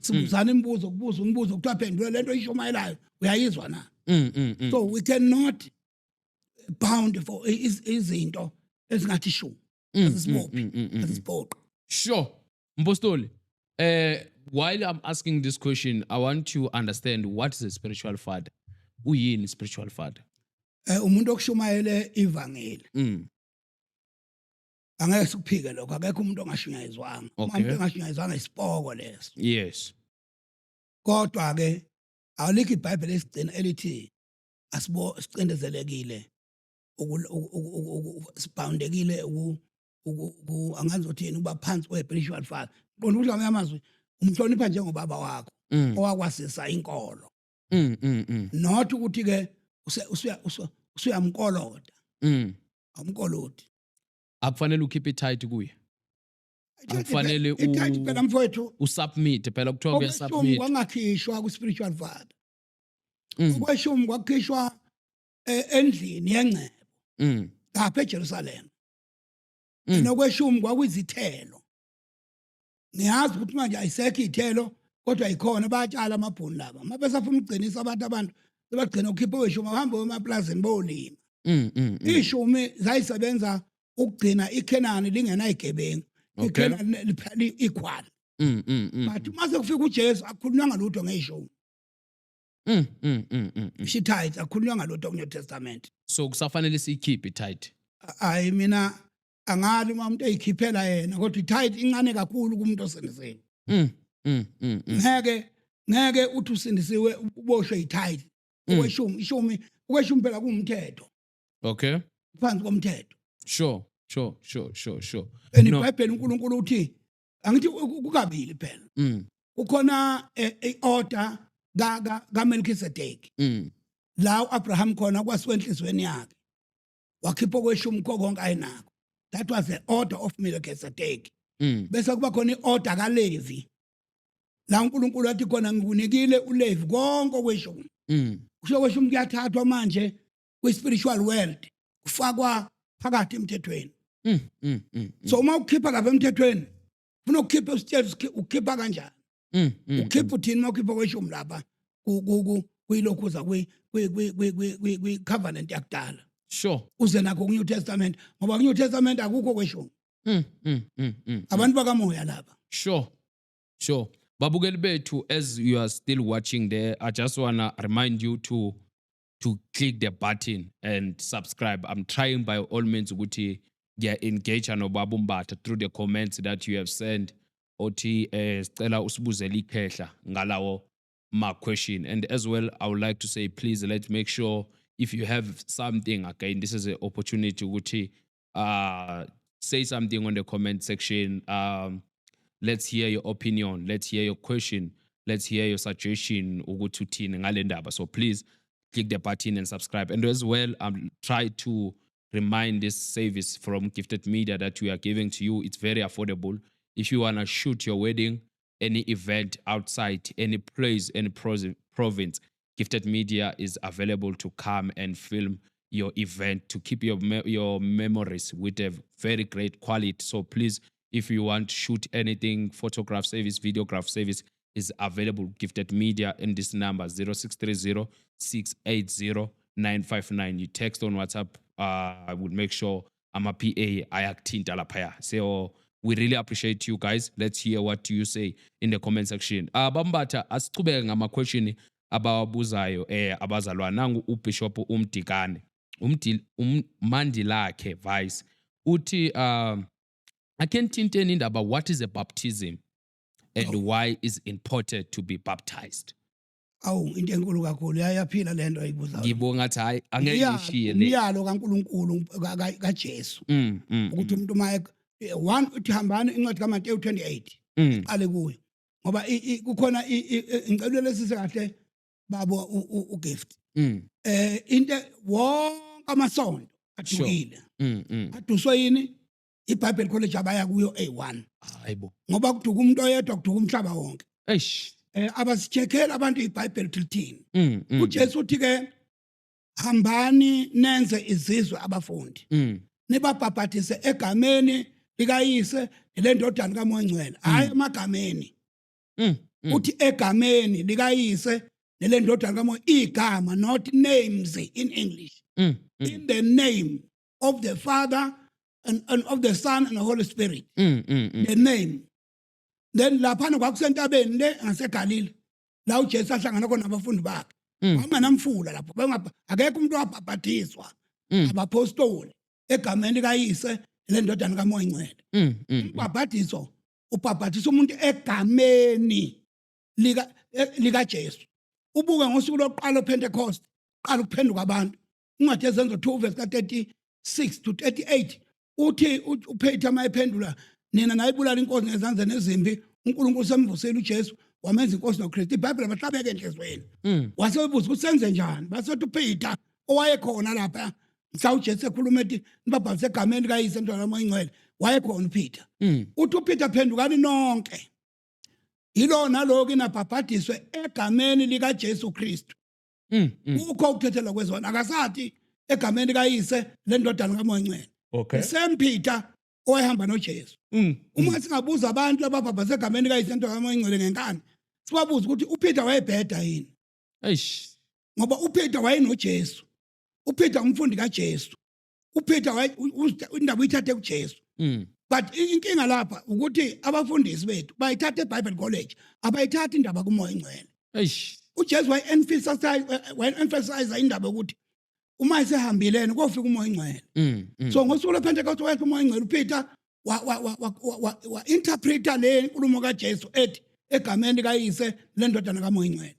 sibuzana imibuzo kubuza umbuzo kuthiwa phendula lento ishumayelayo uyayizwa na so we cannot bound for izinto ezingathi shu asisibophi Sure. Mpostoli, while I'm asking this question, I want to understand what is a spiritual father. Uyini spiritual father? umuntu okushumayele ivangeli angeke sikuphike lokho akekho umuntu ongashunyayizwanga umuntu ongashunyayizwanga isipoko leso Yes. kodwa ke awulikho iBhayibheli esigcina elithi sicindezelekile siboundekile angazi uthini uba phansi kwe-spiritual father qonda ukuthi ngamanye amazwi umhlonipha njengobaba wakho owakwasisa inkolo not ukuthi ke usuyamkoloda amkolodi Akufanele ukhiphe tight kuye. Akufanele itathi phela mfowethu usubmit phela kuthiwa okweshumi kuyasubmit. kwangakhishwa ku-spiritual father okweshumi kwakhishwa endlini yengcebo lapha eJerusalem nokweshumi kwakuyizithelo ngiyazi ukuthi manje ayisekho ithelo kodwa ikhona bayatshala amabhunu laba mabesafuna ukugcinisa abantu sebagcina ukhipha weshumi bahamba emaplazini bolima ishumi zayisebenza ukugcina iKenani lingenayigebengu iKenani liphali equal but mase kufika uJesu akukhulunywa ngalutho ngeshumi shithites akukhulunywa ngalutho ku New Testament So kusafanele siyikhiphe tight. hayi mina angali uma umuntu eyikhiphela yena kodwa itithe incane kakhulu kumuntu osindisiwe ngeke uthi usindisiwe uboshwe itithe okweshumi phela kumthetho Okay. phansi komthetho Sure. iBhayibheli uNkulunkulu uthi angithi kukabili phela ukhona iorder kaMelchizedek la uAbraham khona kwasiwe enhlizweni yakhe wakhipha kweshumi konke ayinako that was the order of Melchizedek bese kuba khona iorder kaLevi la uNkulunkulu athi khona ngikunikile uLevi konke kweshumi kusho kweshumi kuyathathwa manje kwi-spiritual world kufakwa phakathi emthethweni so uma ukhipha lapha emthethweni ufuna ukukhipha isitshelo ukhipha kanjani ukhipha uthini uma ukhipha kweshumi lapha kuyilokhuza kwi-covenant yakudala Sure. uze nakho ku-New Testament ngoba ku-New Testament akukho kweshumi abantu bakamoya lapha Sure. Sure. Babukeli bethu, as you are still watching there, I just want to remind you to click the button and subscribe. I'm trying by all means ukuthi engage noBaba uMbatha through the comments that you have sent. Othi sicela usibuzele ikhehla ngalawo my question. And as well, I would like to say, please let's make sure if you have something, again, this is an opportunity ukuthi say something on the comment section. Let's hear your opinion. Let's hear your question. Let's hear your suggestion. Ukuthi uthini ngale ndaba. So please click the button and subscribe. And as well, try to remind this service from Gifted Media that we are giving to you. It's very affordable. If you want to shoot your wedding, any event outside, any place, any province, Gifted Media is available to come and film your event to keep your memories with a very great quality. So please, if you want to shoot anything, photograph service, videograph service is available. Gifted Media in this number 0630-680-959. You text on WhatsApp. I would make sure I'm a PA. I act So we really appreciate you guys. Let's hear what you say in the comment section. Bambatha asichubeke ngama question abawabuzayo abazalwana. Nangu uBishop uMdikane. Umandilakhe Vice. Uthi akentinteni indaba what is a baptism and why is important to be baptized? Into enkulu kakhulu yaphila lento ayibuzayo. Ngibonga ngathi hayi angeke ngishiye le. Umyalo kaNkuluNkulu kaJesu. Ukuthi umuntu uma one uthi hambani incwadi kaMateyu 28. Qale kuyo. Ngoba kukhona ingcelo lesise kahle babo ugift. Into wonke amasonto athukile. Aduswa yini? IBible College abaya kuyo A1. Hayibo. Ngoba kuduka umuntu oyedwa kuduka umhlaba wonke. Eish. Abasichekhela abantu iBible tilthini. uJesu uthi ke hambani nenze izizwe abafundi. Nibabhaphathise egameni likayise lendodana kaMoya Ngcwele. Hayi emagameni. Uthi egameni likayise lendodana kaMoya igama, not names in English. In the name of the Father and of the Son and the Holy Spirit. The name. Then laphana kwakusentabeni le ngaseGalile. La uJesu ahlangana khona nabafundi bakhe. Wanganamfula lapho. Akekho umuntu wabhaphathiswa. Abapostoli egameni likayise lendodana kaMoya Ngcwele. Ubhaphathiso ubhaphathisa umuntu egameni lika Jesu. Ubuke ngosuku lokuqala Pentecost, qala ukuphenduka abantu. Incwadi yezenzo 2 verse 36 to 38 uthi uPeter mayephendula nina nayibulala inkosi ngezandla nezimpi uNkulunkulu semvusela uJesu wamenza inkosi noKristu. iBhayibheli bahlabeke enhlizweni. Wasebuza ukuthi senze njani? Basethi uPeter owayekhona lapha mhla uJesu ekhuluma ethi nibabhaphathe egameni likayise lendodana kaMoya Ngcwele wayekhona uPeter. Uthi uPeter phendukani nonke. Yilo naloku inabhaphathiswe egameni lika Jesu Kristu. Ukho ukuthethelwa kwezona akasathi egameni likayise lendodana kaMoya Ngcwele. Okay. Same Peter owahamba noJesu. Uma singabuza abantu ababhabhase egameni likayise lendodana kaMoya Ngcwele ngenkani, sibabuza ukuthi uPeter wayebheda yini? Eish. Ngoba uPeter wayenoJesu. uPeter umfundi kaJesu. uPeter indaba uyithathe kuJesu. But inkinga lapha ukuthi abafundisi bethu bayithatha eBible College, abayithatha indaba kuMoya Ngcwele. Eish. uJesu waye-emphasize indaba ukuthi uma esehambile kofika uMoya Ngcwele. So ngosuku lePentecost wayekho uMoya Ngcwele uPeter wa interpreta le inkulumo kaJesu ethi egameni likayise lendodana kaMoya Ngcwele.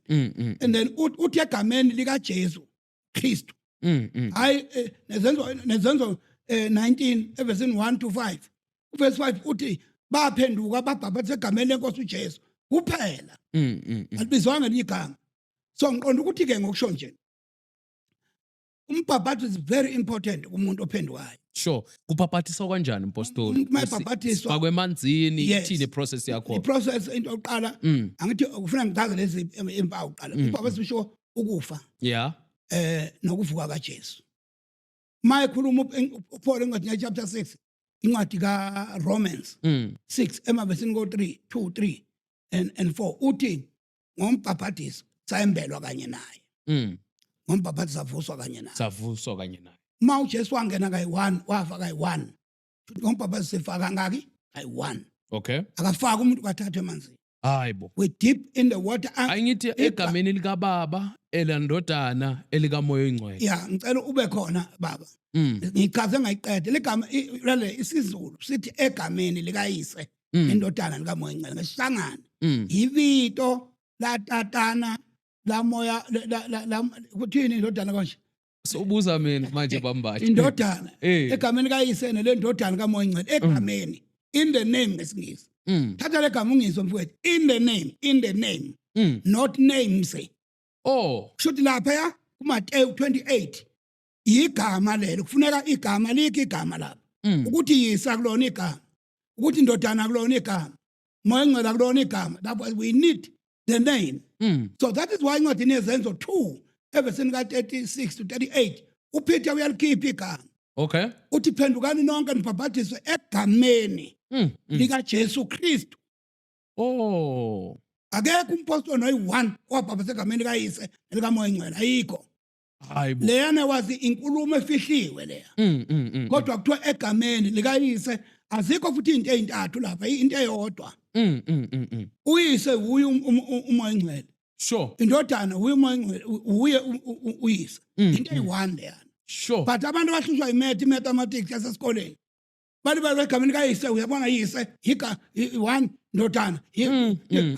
And then uthi egameni likaJesu Kristu. Hayi nezenzo 19 eversini 1 to 5. Verse 5 uthi baphenduka babhabhathe egameni lenkosi uJesu kuphela. Alibizwanga igama. So ngiqonda ukuthi ke ngokusho nje umbhabhatho is very important kumuntu ophendukayo. Sure. Kubhaphathiswa kanjani mpostoli? Mayibhaphathiswa fakwe emanzini ithini iprocess yakho? iprocess into oqala angithi ukufuna ngichaze lezi impawu uqala. Ibhaphathiso sho ukufa. Yeah. Nokuvuka kaJesu. Mayekhuluma uPaul encwadi chapter 6 incwadi kaRomans 6 emavesini ko3 2 3 and 4 uthi ngombhaphathiso sayembelwa kanye naye. Ngombhaphathiso savuswa kanye naye. Savuswa kanye naye. Uma uJesu wangena kayi1 wafa kayi1. Ngombhaphathiso sifaka ngaki kayi1. Okay. Akafaka umuntu kathathu emanzini. Hayibo. We dip in the water. Ayingithi egameni likababa, elandodana, elikamoya oyingcwele. Yeah, ngicela ube khona baba. Ngichaze ngayiqede legama lale isiZulu sithi egameni likayise indodana likamoya oyingcwele ngesihlangane. Yivito la tatana la moya kuthini indodana konje? Sobuza mina manje bambathi. Indodana egameni likayise nelendodana kamoya oyingcwele egameni in the name ngesingisi. Thatha legama ungizwe mfowethu in the name not names. Oh, Shuthi lapha ya kuMateyu 28 igama lelo kufuneka igama likho igama lapha ukuthi yisa kulona igama ukuthi indodana kulona igama moya ngcwele kulona igama lapho we need the name. So that is why incwadi nezenzo 2 evesini ka 36 to 38 uPeter uyalikhipha igama. okay. Uthi phendukani nonke nibhabhathiswe egameni lika Jesu Kristu. Oh, Akekho umpostoli noyi1 owabhabhatha egameni kayise elikamoya ngcwele ayikho. hayibo. Leyana wazi inkulumo efihliwe leya. Kodwa kuthiwa egameni likayise azikho futhi into ezintathu lapha into eyodwa. Uyise uye umoya ngcwele. Sure. Indodana uye umoya ngcwele uye uyise. Into eyi1 leyana. Sure. But abantu bahlushwa mathematics yasesikoleni. Bali egameni kayise uyabona yise one ndodana.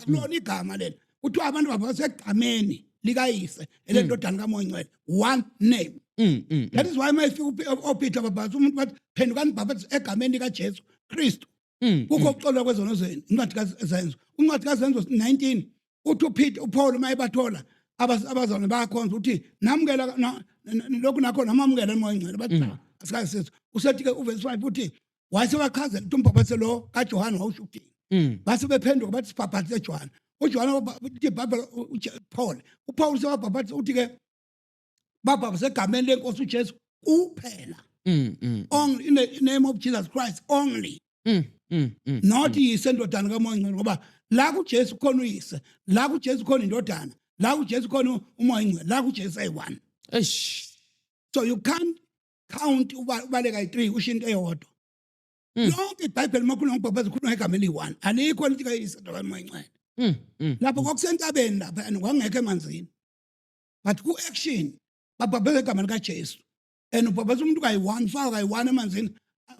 Kulona igama lelo. Kuthiwa abantu babhasa egameni likayise elendodana kamoya ngcwele one name. That is why mayifika uPeter babhasa umuntu bathi phendukani babhasa egameni lika Jesu Kristu. Kukho ukuxolwa kwezono zenu incwadi kaZenzo. Incwadi kaZenzo 19 uthi uPeter uPaul mayebathola abazalwane bayakhonza uthi namukela lokhu nakho namamukela umoya ngcwele bathi asikaze sethu. Usethi ke uverse 5 uthi wayesebachazela ukuthi umbhabhathe lo kaJohane wawusho ukuthini. Base bephenduka bathi sibhabhathe John. uJohn uthi iBhayibheli Paul uPaul sebabhabhatha uthi ke babhabhathe egameni lenkosi uJesu kuphela. Only in the name of Jesus Christ only. Not yise ndodana kamoya ngcwele ngoba la kuJesu khona uyise, la kuJesu khona indodana, la kuJesu khona umoya ngcwele, la kuJesu ayi1. Eish. So you can't count ubaleka i3 ushinto eyodwa. Lonke iBhayibheli makhulu ngobhabhaza khona igama eli1 alikho lithi kayise ndodana kamoya ngcwele. Lapho kwakusentabeni lapha and kwangekho emanzini. But ku action babhabheza igama lika Jesu. And ubhabhaza umuntu kayi1 faka kayi1 emanzini.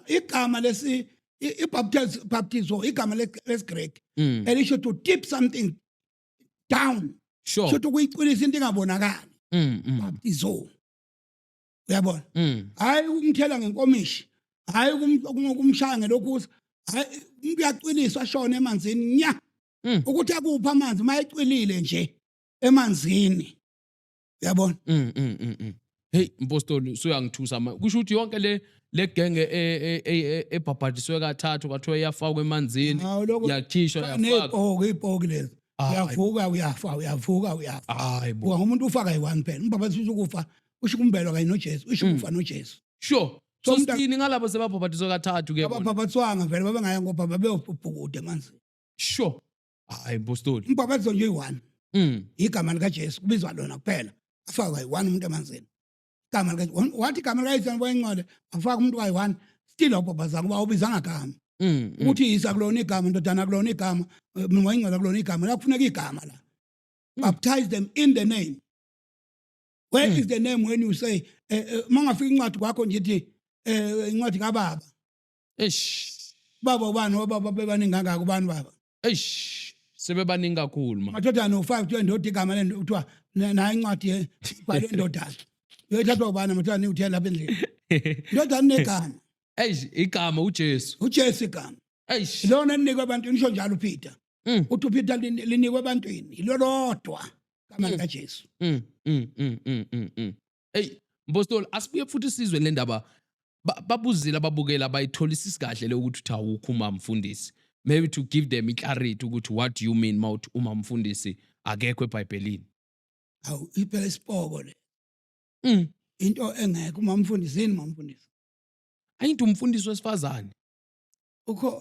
Igama lesi baptizo igama lesiGreek elisho to dip something down. Sure. Sho ukuyicwilisa into engabonakali. Baptizo. Uyabona? Hayi ukumthela ngenkomishi. Hayi ukumshaya ngelokhuza. Hayi umuntu uyacwiliswa ashona emanzini nya. Ukuthi akupha amanzi mayicwilile nje emanzini. Uyabona? Hey mpostoli suyangithusa manje. Kusho ukuthi yonke le genge ebhabhatiswe kathathu kwathiwa iyafakwa emanzini yakhishwa yafakwa ipoki lezi. Uyavuka uyafa uyavuka uyafa. Hayibo. Umuntu ufaka yi1 phela. Umbhabhathi ukufa ushikumbelwa kanye noJesu ushukufa noJesu. Sure. So sithini ngalabo sebabhabhatiswe kathathu ke bona? Ababhabhatiswanga vele babengaya ngoba babeyobhukude emanzini. Sure. Hayi mpostoli. Umbhabhathi nje yi1. Igama lika Jesu kubizwa lona kuphela. Afaka yi1 umuntu emanzini. Igama lika wathi igama lika Jesu boyingcwele afaka umuntu kayi1 still obhabhaza ngoba ubizanga igama. Ukuthi isa kulona igama ndodana kulona igama moyingcwele kulona igama la kufuneka igama la. Baptize them in the name. Where is the name when you say mangafika incwadi kwakho nje ithi incwadi kaBaba. Eish. Baba ubani obaba bebaningi kangaka kubani baba? Eish. Sebebaningi kakhulu ma. Madoda no5 kuthi ndoda igama lento kuthiwa na incwadi ibhalwe ndodana. Uyothathwa ubani madoda uthela lapha endlini. Ndodana negama. Eish igama uJesu. uJesu igama. Eish. Lona linikwe ebantwini isho njalo uPeter. Uthi uPeter linikwe ebantwini ilolodwa igama lika Jesu. Hey mpostoli asibuye futhi sizwe le ndaba babuzile ababukela bayitholisisa kahle le ukuthi utha ukhuma mfundisi. Maybe to give them clarity ukuthi what do you mean mawuthi uma mfundisi akekho eBhayibhelini. Awu iphela isipoko le. Into engekho uma mfundisi yini mamfundisi. Ayinto umfundisi wesifazane. Ukho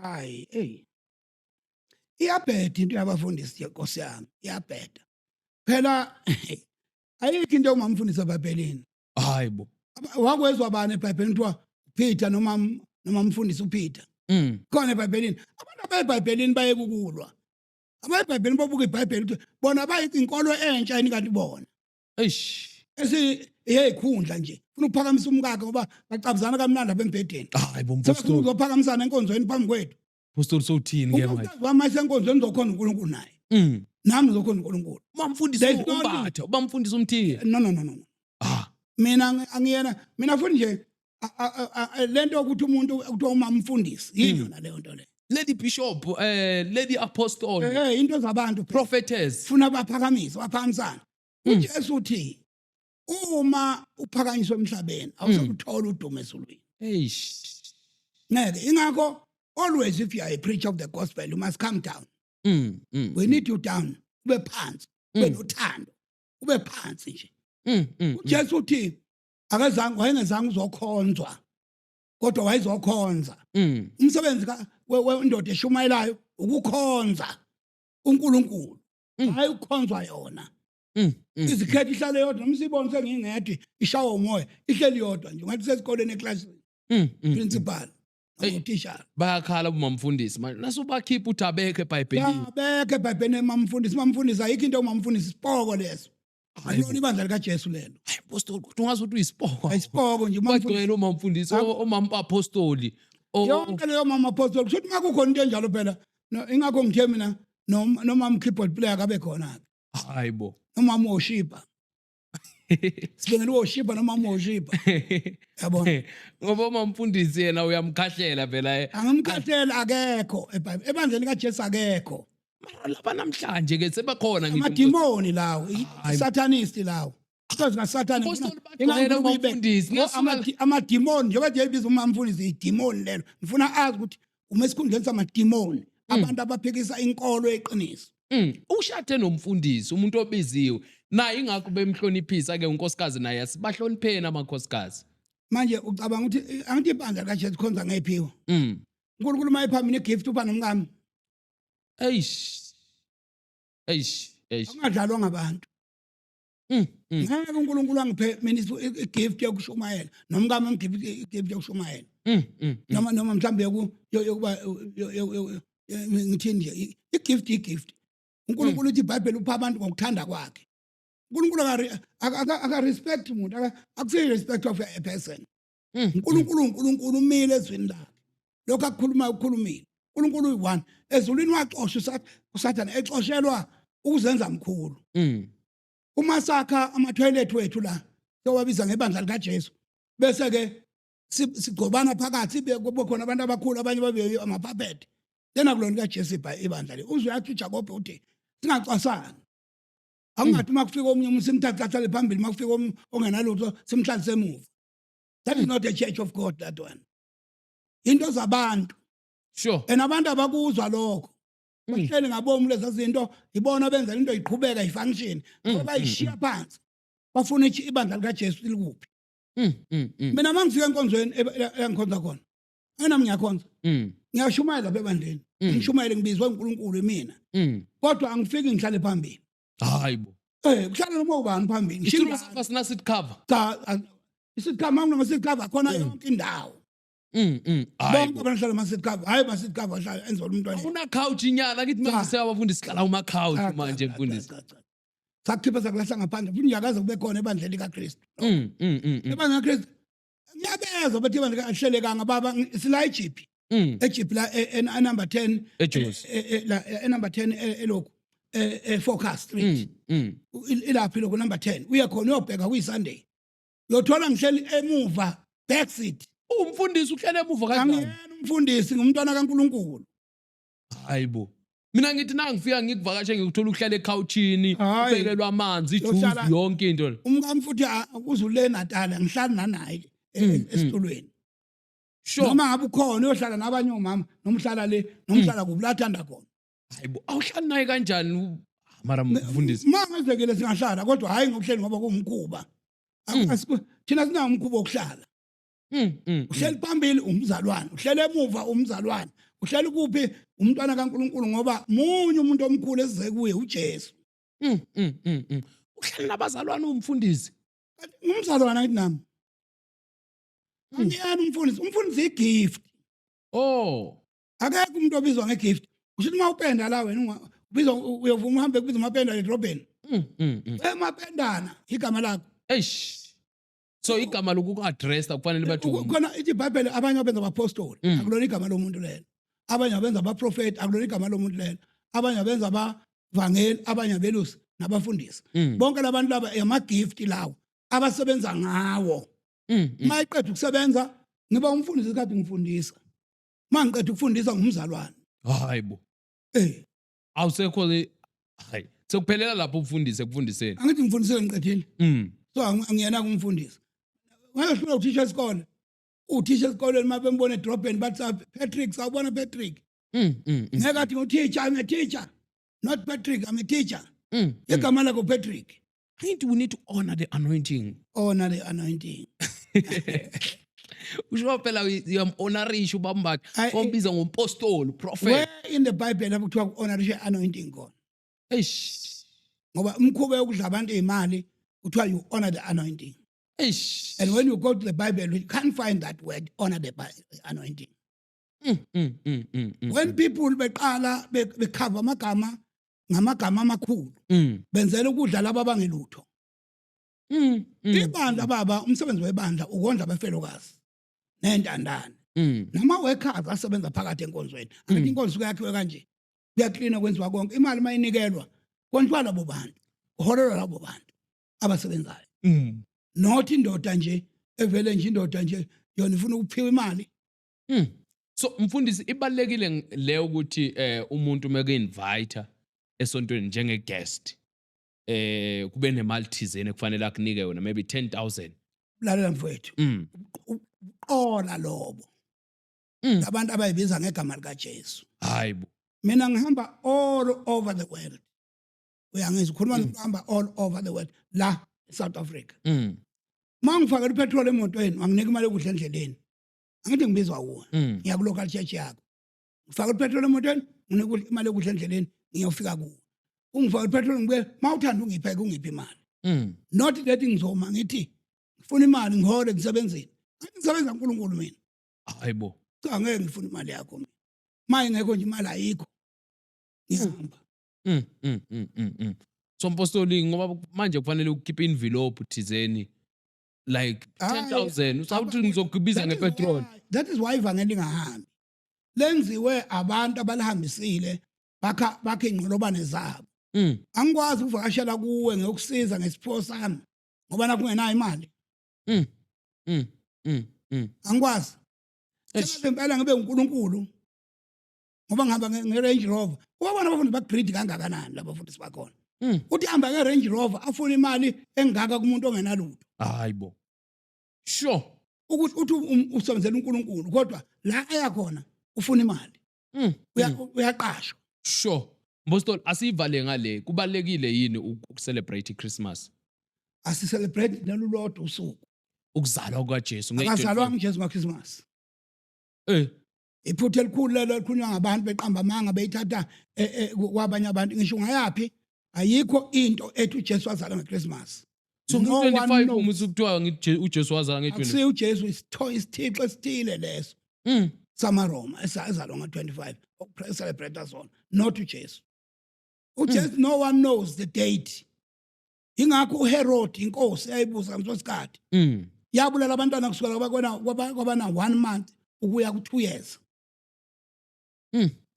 hayi hey. Iyabheda into yabafundisi Nkosi yami iyabheda. Phela ayikho into umamfundisi eBhayibhelini. Hayibo. Wakwezwa bani eBhayibhelini kuthiwa Peter noma mfundisi uPeter. Khona eBhayibhelini. Abantu beBhayibhelini bayekukulwa. abayiBhayibheli babuka iBhayibheli ukuthi bona bayinkolo entsha yini kanti bona eish eyikhundla nje ufuna ukuphakamisa umkakhe ngoba bacabuzana kamnandi abembhedeni hayi bompostoli uzophakamisana enkonzweni phambi kwethu postoli sowuthini ke manje umfazi wami esenkonzweni uzokhonza uNkulunkulu naye nami ngizokhonza uNkulunkulu ubamfundisi There's no umbatha ubamfundisi umthiye no mina mina futhi nje lento ukuthi umuntu kuthiwa umama umfundisi yini yona leyo nto le lady bishop lady apostle into zabantu prophetess funa baphakamisana uJesu uthi uma uphakanyiswa emhlabeni awusakuthola udumo ezulwini eish ngeke ingakho always if you are a preacher of the gospel you must come down we need you down ube phansi ube nothando ube phansi nje uJesu uthi wayengezange uzokhonzwa kodwa wayezokhonza umsebenzi wendoda eshumayelayo ukukhonza uNkulunkulu hayi ukukhonzwa yona izikhethi ihlale yodwa umsibone sengingedwa ishawa umoya ihleli yodwa nje ngathi sesikoleni eclassini principal utishara bayakhala umamfundisi manje nasubakhipha uthabeke eBhayibhelini yabeke eBhayibhelini mamfundisi ayikho into umamfundisi isipoko leso akulona ibandla likaJesu lelo hayi apostoli kodwa ungazuthi uyisipoko ayisipoko nje bagcwele umamfundisi omama apostoli yonke leyo mama apostoli kusho ukuthi makukhona into enjalo phela ingakho ngithe mina noma keyboard player kabe khona hayibo noma worshipper sibengele worshipper noma worshipper yabona ngoba umamfundisi yena uyamkhahlela phela angimkhahlela akekho ebandleni kaJesu akekho mara laba namhlanje ke sebakhona ngithi amadimoni lawo satanist lawo because ngasathani amadimoni njengoba nje ibiza umamfundisi idimoni lelo ngifuna azi ukuthi uma esikhundleni samadimoni abantu abaphikisa inkolo eqiniso ushade nomfundisi umuntu obiziwe naye ingakho bemhloniphisa ke unkosikazi naye asibahlonipheni amakhosikazi manje ucabanga ukuthi angithi ibandla kaJesu khonza ngephiwa uNkulunkulu mayephambili igift upha nomngami eish angadlalwa ngabantu ngeke uNkulunkulu angiphe mina igift yokushumayela nomngami angiphe igift yokushumayela noma mhlambe yokuba ngithini nje igift uNkulunkulu uthi iBhayibheli upha abantu ngokuthanda kwakhe uNkulunkulu aka respect umuntu akusiyi respect of a person uNkulunkulu umile ezweni lakhe lokho akukhuluma ukukhulumile uNkulunkulu uyi1 ezulwini waxoshwa uSathane exoshelwa ukuzenza mkhulu uma sakha ama-toilet wethu la sowabiza ngebandla likaJesu bese ke sigcobana phakathi kube khona abantu abakhulu abanye babe amapuppet lena kulona kaJesu ibandla le uzwe yathi uJakobe uthi singacwasani angathi makufika omunye umuntu simthathathale phambili makufika omunye ongenalutho simhlalise emuva that is not a church of God that one into zabantu sure abantu abakuzwa lokho bahleli ngabomu lezi zinto ibona benza into iqhubeka ifunction ngoba bayishiya phansi bafuna ibandla likaJesu likuphi mina mangifika enkonzweni engikhonza khona nami ngiyakhonza ngiyashumayela bebandleni ngishumayele ngibizwe uNkulunkulu mina kodwa angifiki ngihlale phambili hayibo kuhlala noma ubani phambili isitulo sakho sina sit cover cha isit cover noma sit cover khona yonke indawo bonke abahlala ama sit cover hayi ba sit cover hlala enzola umntwana una couch inyala kithi manje abafundisi sihlala uma couch manje mfundisi sakukhipha sakulahla ngaphandle futhi nyakaze kube khona ebandleni likaKristu ebandleni likaKristu ngiyabezwa bathi ebandleni ahlelekanga baba sila eJP eJP la number 10 number 10 elokhu Focus Street ilaphi lokho number 10 uya khona uyobheka kuyiSunday uyothola ngihleli emuva backseat umfundisi uhlele emuva kanjani angiyena umfundisi ngumntwana kaNkulunkulu hayibo mina ngithi nangifika ngikuvakashe ngikuthola uhlele ekhawuchini ubekelwa amanzi ijuice yonke into umkami futhi uzule Natal ngihlala nanaye esitulweni sure noma ngabe ukhona uyohlala nabanye omama nomhlala le nomhlala kubulathanda khona hayibo awuhlala naye kanjani mara mfundisi mangezekele singahlala kodwa hayi ngokuhleli ngoba kumkhuba thina sina umkhuba wokuhlala uhleli phambili umzalwane uhlele emuva umzalwane uhleli kuphi umntwana kaNkulunkulu ngoba munye umuntu omkhulu esize kuye uJesu uhleli nabazalwane umfundisi umzalwane ayithi nami angiyani umfundisi igift akekho umuntu obizwa ngegift ushithi uma upenda la wena bizo uyovuma uhambe kubiza umapendana edrobheni Mm. emapendana igama lakho Eish. So igama lokuku-addressa kufanele bathi khona ithi iBhayibheli abanye abenza abapostoli akulona igama lomuntu lelo, abanye abenza abaprofeti akulona igama lomuntu lelo, abanye abenza abavangeli, abanye abelusi nabafundisi. Bonke labantu laba ama-gift lawo abasebenza ngawo. Uma iqeda ukusebenza ngiba umfundisi isikhathi ngifundisa, uma ngiqeda ukufundisa ngumzalwane. hayibo. Awusekho hayi. Sekuphelela lapho kufundiseni. Angithi ngifundisele ngiqedile, so angiyena kumfundisi. Ngayohlula uthisha esikole, uthisha esikoleni uma bembona edrobheni bathi Patrick, sawubona Patrick. Ngeke athi nguthisha, I'm a teacher, not Patrick, I'm a teacher. Igama lakho Patrick. I think we need to honor the anointing. Honor the anointing. Usho phela uyam-honorisha ubambathi I- ombiza ngompostoli, prophet. Where in the Bible lapho kuthiwa ku-honorisha anointing khona? Eish. Ngoba umkhuba wokudla abantu imali kuthiwa you honor the anointing. Eish. And when you go to the Bible, you can't find that word, honor the anointing. When people beqala bekhava amagama ngamagama amakhulu, benzela ukudla laba abangelutho. Ibandla baba, umsebenzi webandla ukondla abafelokazi nentandane. Nama-workers asebenza phakathi enkonzweni. Angithi inkonzo yakhiwe kanje. Kuyaklina kwenziwa konke. Imali mayinikelwa, konjwa labo bantu. Uholelwa labo bantu abasebenzayo. Not indoda nje evele nje indoda nje yona ifuna ukuphiwa imali. So mfundisi ibalekile le ukuthi umuntu meke-invite esontweni njenge-guest kube nemali thizeni kufanele akunike yona, maybe 10,000. Lalela mfowethu. Uqola lobo. Abantu abayibiza ngegama lika Jesu. Hayibo. Mina ngihamba all over the world. Uyangizwa ukhuluma ngihamba all over the world la eSouth Africa. Mangifaka ipetrol emotweni anginike imali yokudla endleleni. Angithi ngibizwa uwe. Ngiya ku local church yakho. Ngifaka ipetrol emotweni nginike imali yokudla endleleni ngiyofika kuwe. Ungifaka ipetrol ngibuye mawuthanda ungipheke ungiphi imali. Not that ngizoma ngithi ngifuna imali ngihole ngisebenzeni. Ngisebenza uNkulunkulu mina. Hayibo. Cha ngeke ngifune imali yakho mina. Maye ngekho nje imali ayikho. Ngihamba. So mpostoli ngoba manje kufanele ukhiphe envelope thizeni like 10,000 usawuthi ngizokubiza ngepetrol. That is why ivangeli ngahambi. Lenziwe abantu abalihambisile bakhe ingqolobane zabo. Angikwazi ukuvakashela kuwe ngiyokusiza ngesipho sami ngoba nakungenayo imali. Angikwazi. Sempela ngibe uNkulunkulu ngoba ngihamba nge-Range Rover. Ubabona abafundi bagreed kangakanani labo futhi sibakhona. Uthi hamba nge-Range Rover afuna imali engaka kumuntu ongenalutho. Hayibo. Sure. Ukuthi uthi usebenzela uNkulunkulu kodwa la ayakhona ufuna imali. Uyaqashwa. Sure. Mpostoli asivale ngale kubalekile yini ukucelebrate iChristmas? Asicelebrate nelulodwa usuku. Ukuzalwa kwaJesu Akazalwa ngeJesu ngoChristmas. Iphutha elikhulu lelo likhulunywa ngabantu beqamba amanga beyithatha kwabanye abantu ngisho ngayapi ayikho into ethi uJesu wazalwa ngeChristmas. So ngo-25 umuthi kuthiwa ngithi uJesu wazalwa nge-25. Akusiyo uJesu isithixo esithile leso. SamaRoma esazalwa ngo-25 celebrate sona, not uJesu. uJesu no one knows the date. Ingakho uHerod inkosi eyayibusa ngsosikhathi. Yabulala abantwana kusukela kwabana 1 month ukuya ku2 years.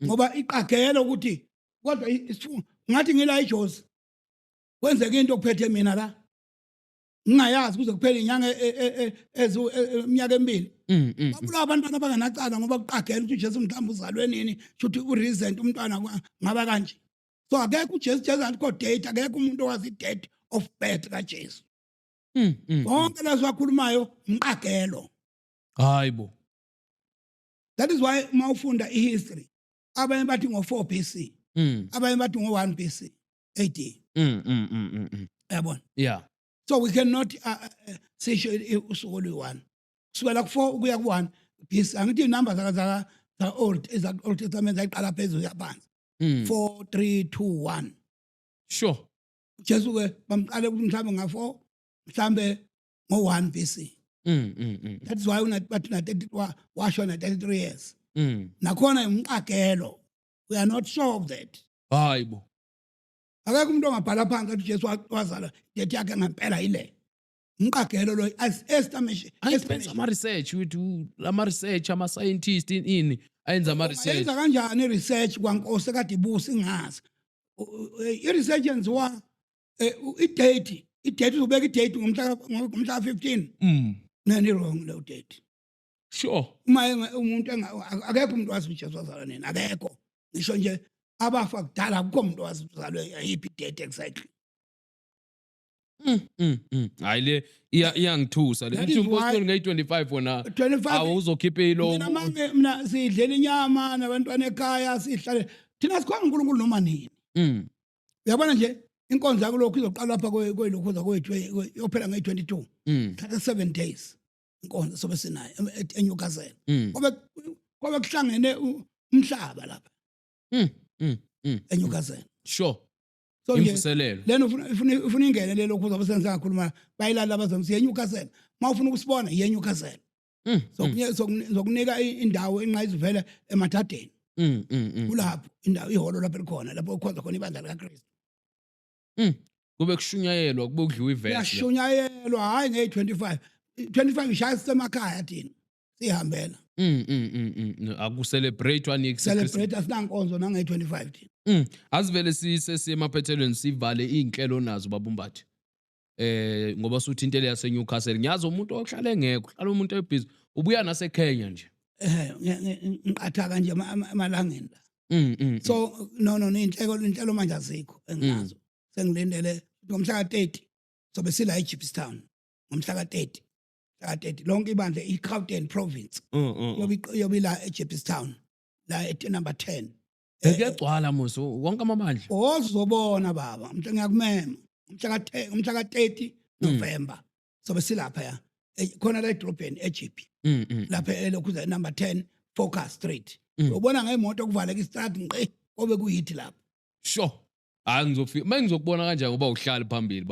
Ngoba iqagela ukuthi kodwa ngathi ngila eJozi kwenzeka into okuphethe mina la. Ngingayazi kuze kuphele inyanga eminyaka emibili. Babula abantwana abangenacala ngoba kuqagela ukuthi uJesu mhlawumbe uzalwe nini, futhi ureason umntwana ngaba kanje. So akekho uJesu akho date, akekho umuntu owazi date of birth kaJesu. Bonke laziwakhulumayo umqagelo. Hayibo. That is why mawufunda ihistory abanye bathi ngo4 BC, abanye bathi ngo1 BC AD. Yabona? Yeah. So we cannot say usuku olu1 kusukela ku4 ukuya ku1 BC. Angithi inamba zaka old Testament zayiqala phezulu yaphansi. 4 3 2 1. Sure. Jesu ke bamqale ukuthi mhlambe nga4 mhlambe ngo1 BC. That is why bathi na 33 washo na 33 years. Nakhona umqagelo. We are not sure of that. hayibo akekho umuntu ongabhala phansi athi uJesu wazala dethi yakhe ngempela yile umqagelo lo ayenza ama-research wethu lama-research ama-scientist ini ayenza ama-research yenza kanjani i-research kwankosi kade ibusa ingazi i-research yenziwa idate uzobeka idate ngomhla ka-15 nani wrong leyo date sure uma umuntu akekho umuntu wazi uJesu wazalwa nini akekho ngisho nje abafa kudala akukho umuntu wazi uzalwe yiphi date exactly hayi le iyangithusa le That is ngithi umpostoli why- ngayi-25 wona 25 awuzokhipha ilo mina sidlela inyama nabantwana ekhaya sihlale thina sikhona uNkulunkulu noma nini uyabona nje inkonzo yakulokhu izoqala lapha kwelokhuza kwethu yophela ngeyi-22 thatha 7 days inkonzo sobe sinayo eNewcastle kobe kuhlangene umhlaba lapha eNewcastle sure so nje imvuselelo lena ufuna ingene lelo kuza abasenza kakhuluma bayilala abazomsi yeNewcastle mawufuna ukusibona yeNewcastle zokunika indawo enqayizivele emathadeni kulapho indawo ihholo lapho likhona lapho kukhonza khona ibandla likaKristu kube kushunyayelwa kube kudliwa ivesi yashunyayelwa hayi ngeyi-25 ishaya sisemakhaya thina sihambela akucelebrate wanikseelebrate celebrate asinankonzo nangeyi-25 thina asivele sisemaphethelweni sivale iy'nhlelo nazo babumbathi ngoba suthintele yaseNewcastle ngiyazi umuntu ohlala engekho hlala umuntu ebhizi ubuya naseKenya nje ngiqatha kanje emalangeni la so no inhlelo manje azikho enginazo sengilindele ngomhla ka-30 sobe sila eGibstown ngomhla ka-30 lonke ibandla i-Gauteng province yobe la eGibstown la number 10 kuyagcwala muso wonke amabandla ozobona baba ngiyakumema umhla ka-30 November sobe silapha ya khona la edrobheni eGP lapha elokhuza number 10 Focus Street ubona ngeimoto kuvaleka istrati ngqe kobe kuyithi lapha sure hayi ngizofika mangizokubona kanjani ngoba uhlala phambili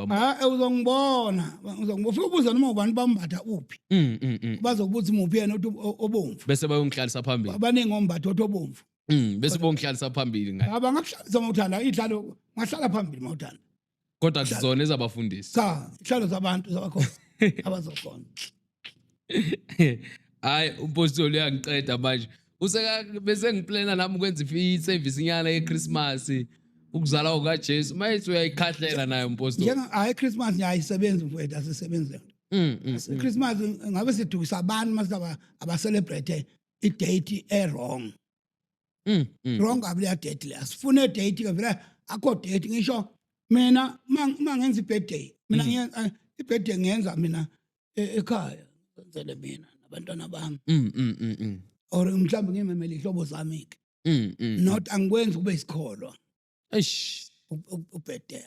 uzongibona ufika ubuza noma ubani bambatha uphi bazokubuza imuphi yena uthi obomvu bese bayongihlalisa phambili abaningi ombatha othi obomvu bese bongihlalisa phambili ngayo abangakuhlalisa mawuthanda ihlalo ngahlala phambili mawuthanda kodwa sizona ezabafundisi ihlalo zabantu zabakhona abazokhona hayi umpostoli uyangiqeda manje bese ngiplana nami ukwenza i-service inyana yeChristmas ukuzala kukaJesu manje uyayikhahlela nayo umpostoli hayi Christmas ngiyayisebenza mfowethu asisebenze Christmas ngabe sidukisa abantu masaba abacelebrate i-date wrong wrong abuya date le asifune date ke vele akho date ngisho mina mangenza i-birthday mina ngiyenza i-birthday ngiyenza mina ekhaya ngenzele mina nabantwana bami or mhlawumbe ngimemele ihlobo zami ke not angikwenzi kube isikholwa eish ubirthday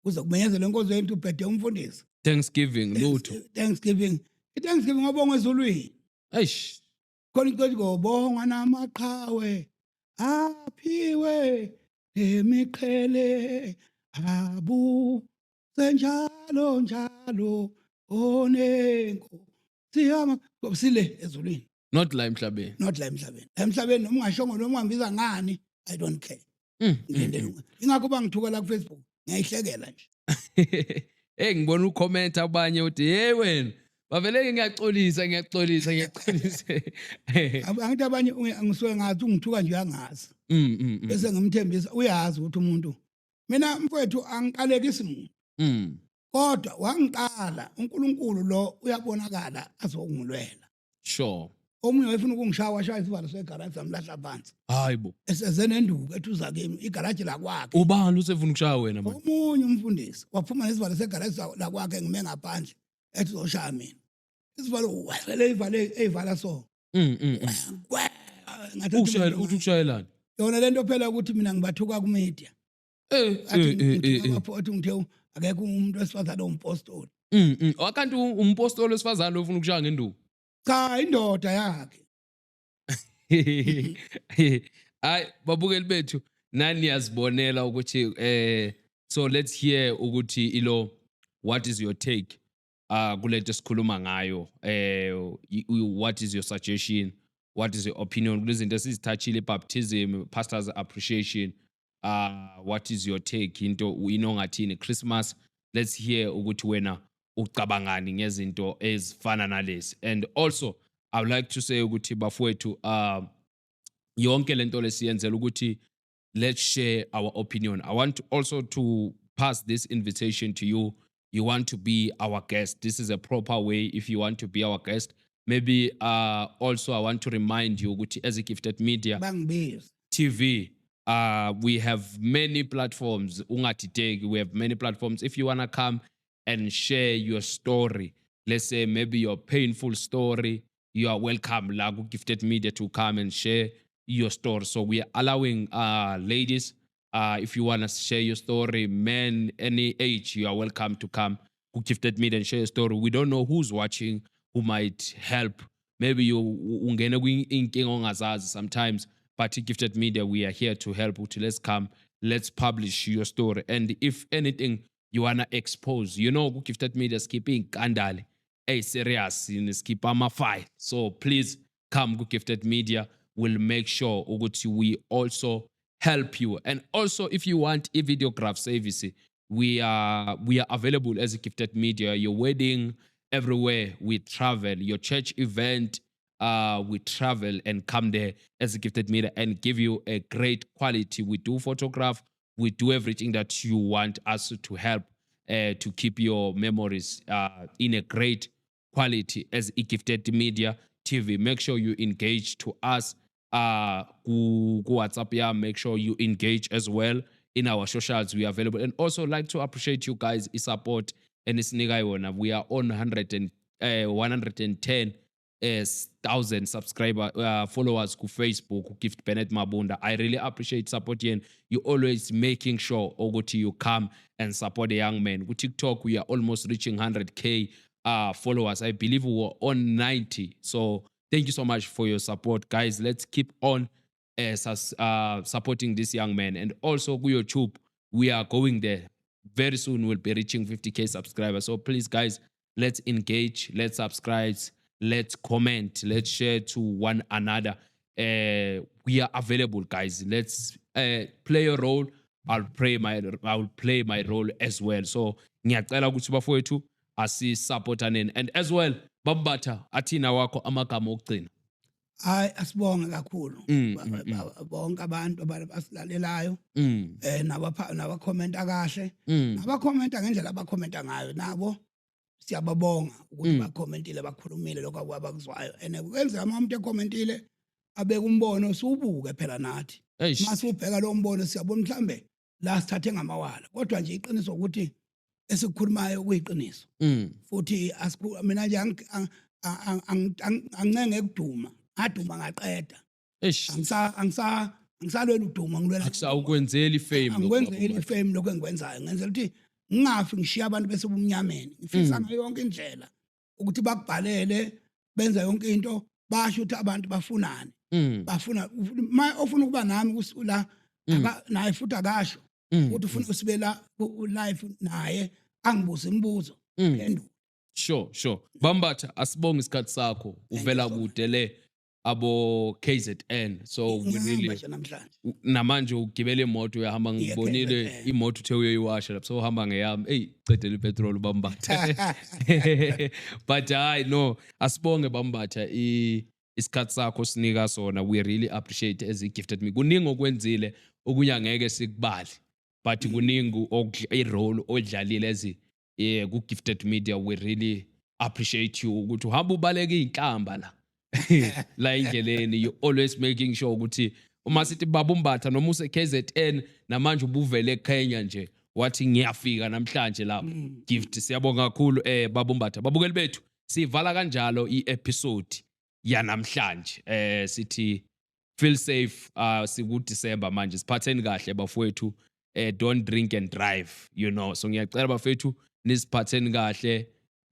kuze kumenyezele inkonzo yethu ubirthday umfundisi Thanksgiving lutho Thanksgiving ngobonga ezulwini eish khona iceli ngobonga namaqhawe aphiwe emiqhele abu senjalo onenko siyama sile ezulwini not la emhlabeni emhlabeni noma ungashongo noma ungambiza ngani I don't care ingakho bangithuka la ku Facebook ngiyayihlekela nje ngibona ucomment abanye uthi hey wena bavele ngiyaxolisa angithi abanye ngisuke ngathi ungithuka nje uyangazi bese ngimthembisa uyazi ukuthi umuntu mina mfowethu angiqalekisi muntu kodwa wangiqala uNkulunkulu lo uyabonakala azokungilwela sure omunye wayefuna ukungishawa shaya isivalo segaraji samlahla phansi hayibo eseze nenduku ethuza kimi igaraji la kwakhe ubani usefuna ukushaya wena manje omunye umfundisi waphuma nesivalo segaraji la kwakhe ngime ngaphandle ethi uzoshaya mina isivalo wale ivale eyivala so ngathi ukushayelana yona lento phela ukuthi mina ngibathuka ku media athi ngithe akekho umuntu wesifazane umpostoli wakanti umpostoli wesifazane ofuna ukushaya ngenduku cha indoda yakhe hayi babukeli bethu nani yazibonela ukuthi so let's hear ukuthi ilo what is your take kulento sikhuluma ngayo what is your suggestion what is your opinion kulezinto esizithachile baptism pastors appreciation what is your take into inongathini Christmas. Let's hear ukuthi wena ucabangani ngezinto ezifana nalezi. And also I would like to say ukuthi bafowethu yonke lento lesiyenzela ukuthi let's share our opinion. I want also to pass this invitation to you. You want to be our guest. This is a proper way if you want to be our guest. Maybe also I want to remind you ukuthi as a Gifted Media TV, we have many platforms. We have many platforms. If you want to come and share your story, let's say maybe your painful story, you are welcome, like Gifted Media, to come and share your story. So we are allowing ladies, if you want to share your story, men, any age, you are welcome to come to Gifted Media and share your story. We don't know who's watching, who might help. Maybe you ungene kwinkinga ongazazi sometimes, but Gifted Media, we are here to help. Let's come, let's publish your story. And if anything you want to expose, you know, Gifted Media is keeping kandali. Hey, serious, skip my file. So please come, Gifted Media. We'll make sure we also help you. And also, if you want a videograph service, we are available as a Gifted Media. Your wedding, everywhere we travel. Your church event, we travel and come there as a Gifted Media and give you a great quality. We do photograph. We do everything that you want us to help to keep your memories in a great quality as a Gifted Media TV. Make sure you engage to us. Go WhatsApp, yeah. Make sure you engage as well in our socials. We are available, and also like to appreciate you guys' support. And it's Nigayona. We are on 110,000 subscriber followers ku Facebook, ku Gift Bennett Mabunda. I really appreciate support you. You always making sure Ogoti you come and support the young men. With TikTok, we are almost reaching 100K followers. I believe we were on 90. So thank you so much for your support, guys. Let's keep on supporting this young man. And also ku YouTube, we are going there. Very soon we'll be reaching 50K subscribers. So please, guys, let's engage, let's subscribe, let's comment, let's share to one another. We are available, guys. Let's play a role. I'll play my role as well. So ngiyacela ukuthi bafowethu asisupportaneni. And as well, Bambatha, athina wako amagama okugcina. Hayi asibonge kakhulu bonke abantu abasilalelayo naba comment kahle naba comment ngendlela abakhomenta ngayo nabo siyababonga ukuthi bakhomentile bakhulumile lokho abakuzwayo ene kwenzeka umuntu ecommentile abeka umbono usubuke phela nathi mase ubheka lo mbono siyabona mhlambe la sithathe ngamawala kodwa nje iqiniso ukuthi esikukhulumayo kuyiqiniso futhi mina nje angicenge ukuduma aduma ngaqeda angisalwela uduma ngilwela akusakwenzeli fame angikwenzeli fame lokho engikwenzayo ngenzela ukuthi ngingafi ngishiya abantu bese bumnyameni ngifisa ngayo yonke indlela ukuthi bakubhalele benza yonke into basho ukuthi abantu bafunani bafuna ofuna ukuba nami kusula naye futhi akasho ukuthi ufuna usibela live naye angibuze imibuzo phenduka. Sure Bambatha, asibonga isikhathi sakho uvela kude le abo KZN. So we really namanje ugibele imoto uyahamba ngibonile imoto uthe uyoyiwasha lapho so uhamba ngeyami cedela ipetrol Bambatha. But I know asibonge Bambatha isikhathi sakho sinika sona. We really appreciate as a Gifted Me. Kuningi okwenzile okunya ngeke sikubali, but kuningi irole odlalile ezi ku Gifted Media. We really appreciate you ukuthi uhamba ubaleke inhlamba la indleleni. You always making sure ukuthi uma sithi Babumbatha noma use KZN namanje ubuvele eKenya nje wathi ngiyafika namhlanje lapho Gift. Siyabonga kakhulu Babumbatha. Babukeli bethu sivala kanjalo i-episode yanamhlanje. Sithi feel safe, siku December manje siphatheni kahle bafowethu. Don't drink and drive, you know. So ngiyacela bafowethu nisiphatheni kahle.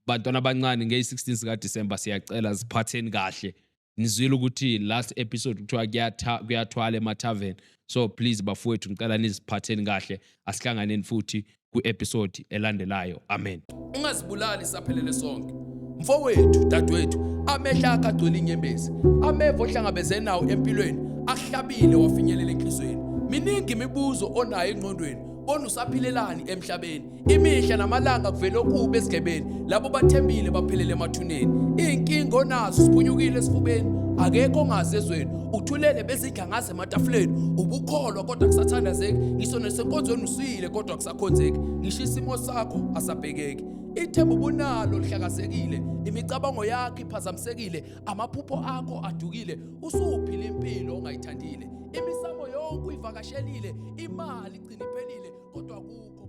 Bantwana abancane nge-16 sika December siyacela siphatheni kahle. Nizwile ukuthi last episode kuthiwa kuyathwala emathaveni. So please bafowethu ngicela nisiphatheni kahle. Asihlanganeni futhi ku episode elandelayo. Amen. Ungazibulali saphelele sonke. Mfowethu, dadwethu, amehla akagcwele inyembezi. Ameva ohlangabezene nawo empilweni ahlabile wafinyelela enhlizweni. miningi imibuzo onayo engqondweni bona usaphilelani emhlabeni imihla namalanga kuvela okubi esigebeni labo bathembile baphelele emathuneni inkingo onazo siphunyukile esifubeni akekho ongasezweni uthulele bezidla ngaze ematafuleni ubukholwa kodwa kusathandazeki ngisho nesenkonzweni usuyile kodwa kusakhonzeki ngisho isimo sakho asabhekeki ithemba ubunalo lihlakazekile imicabango yakho iphazamisekile amaphupho akho adukile usuphila impilo ongayithandile imisamo yonke uyivakashelile imali igcina iphelile kodwa kukho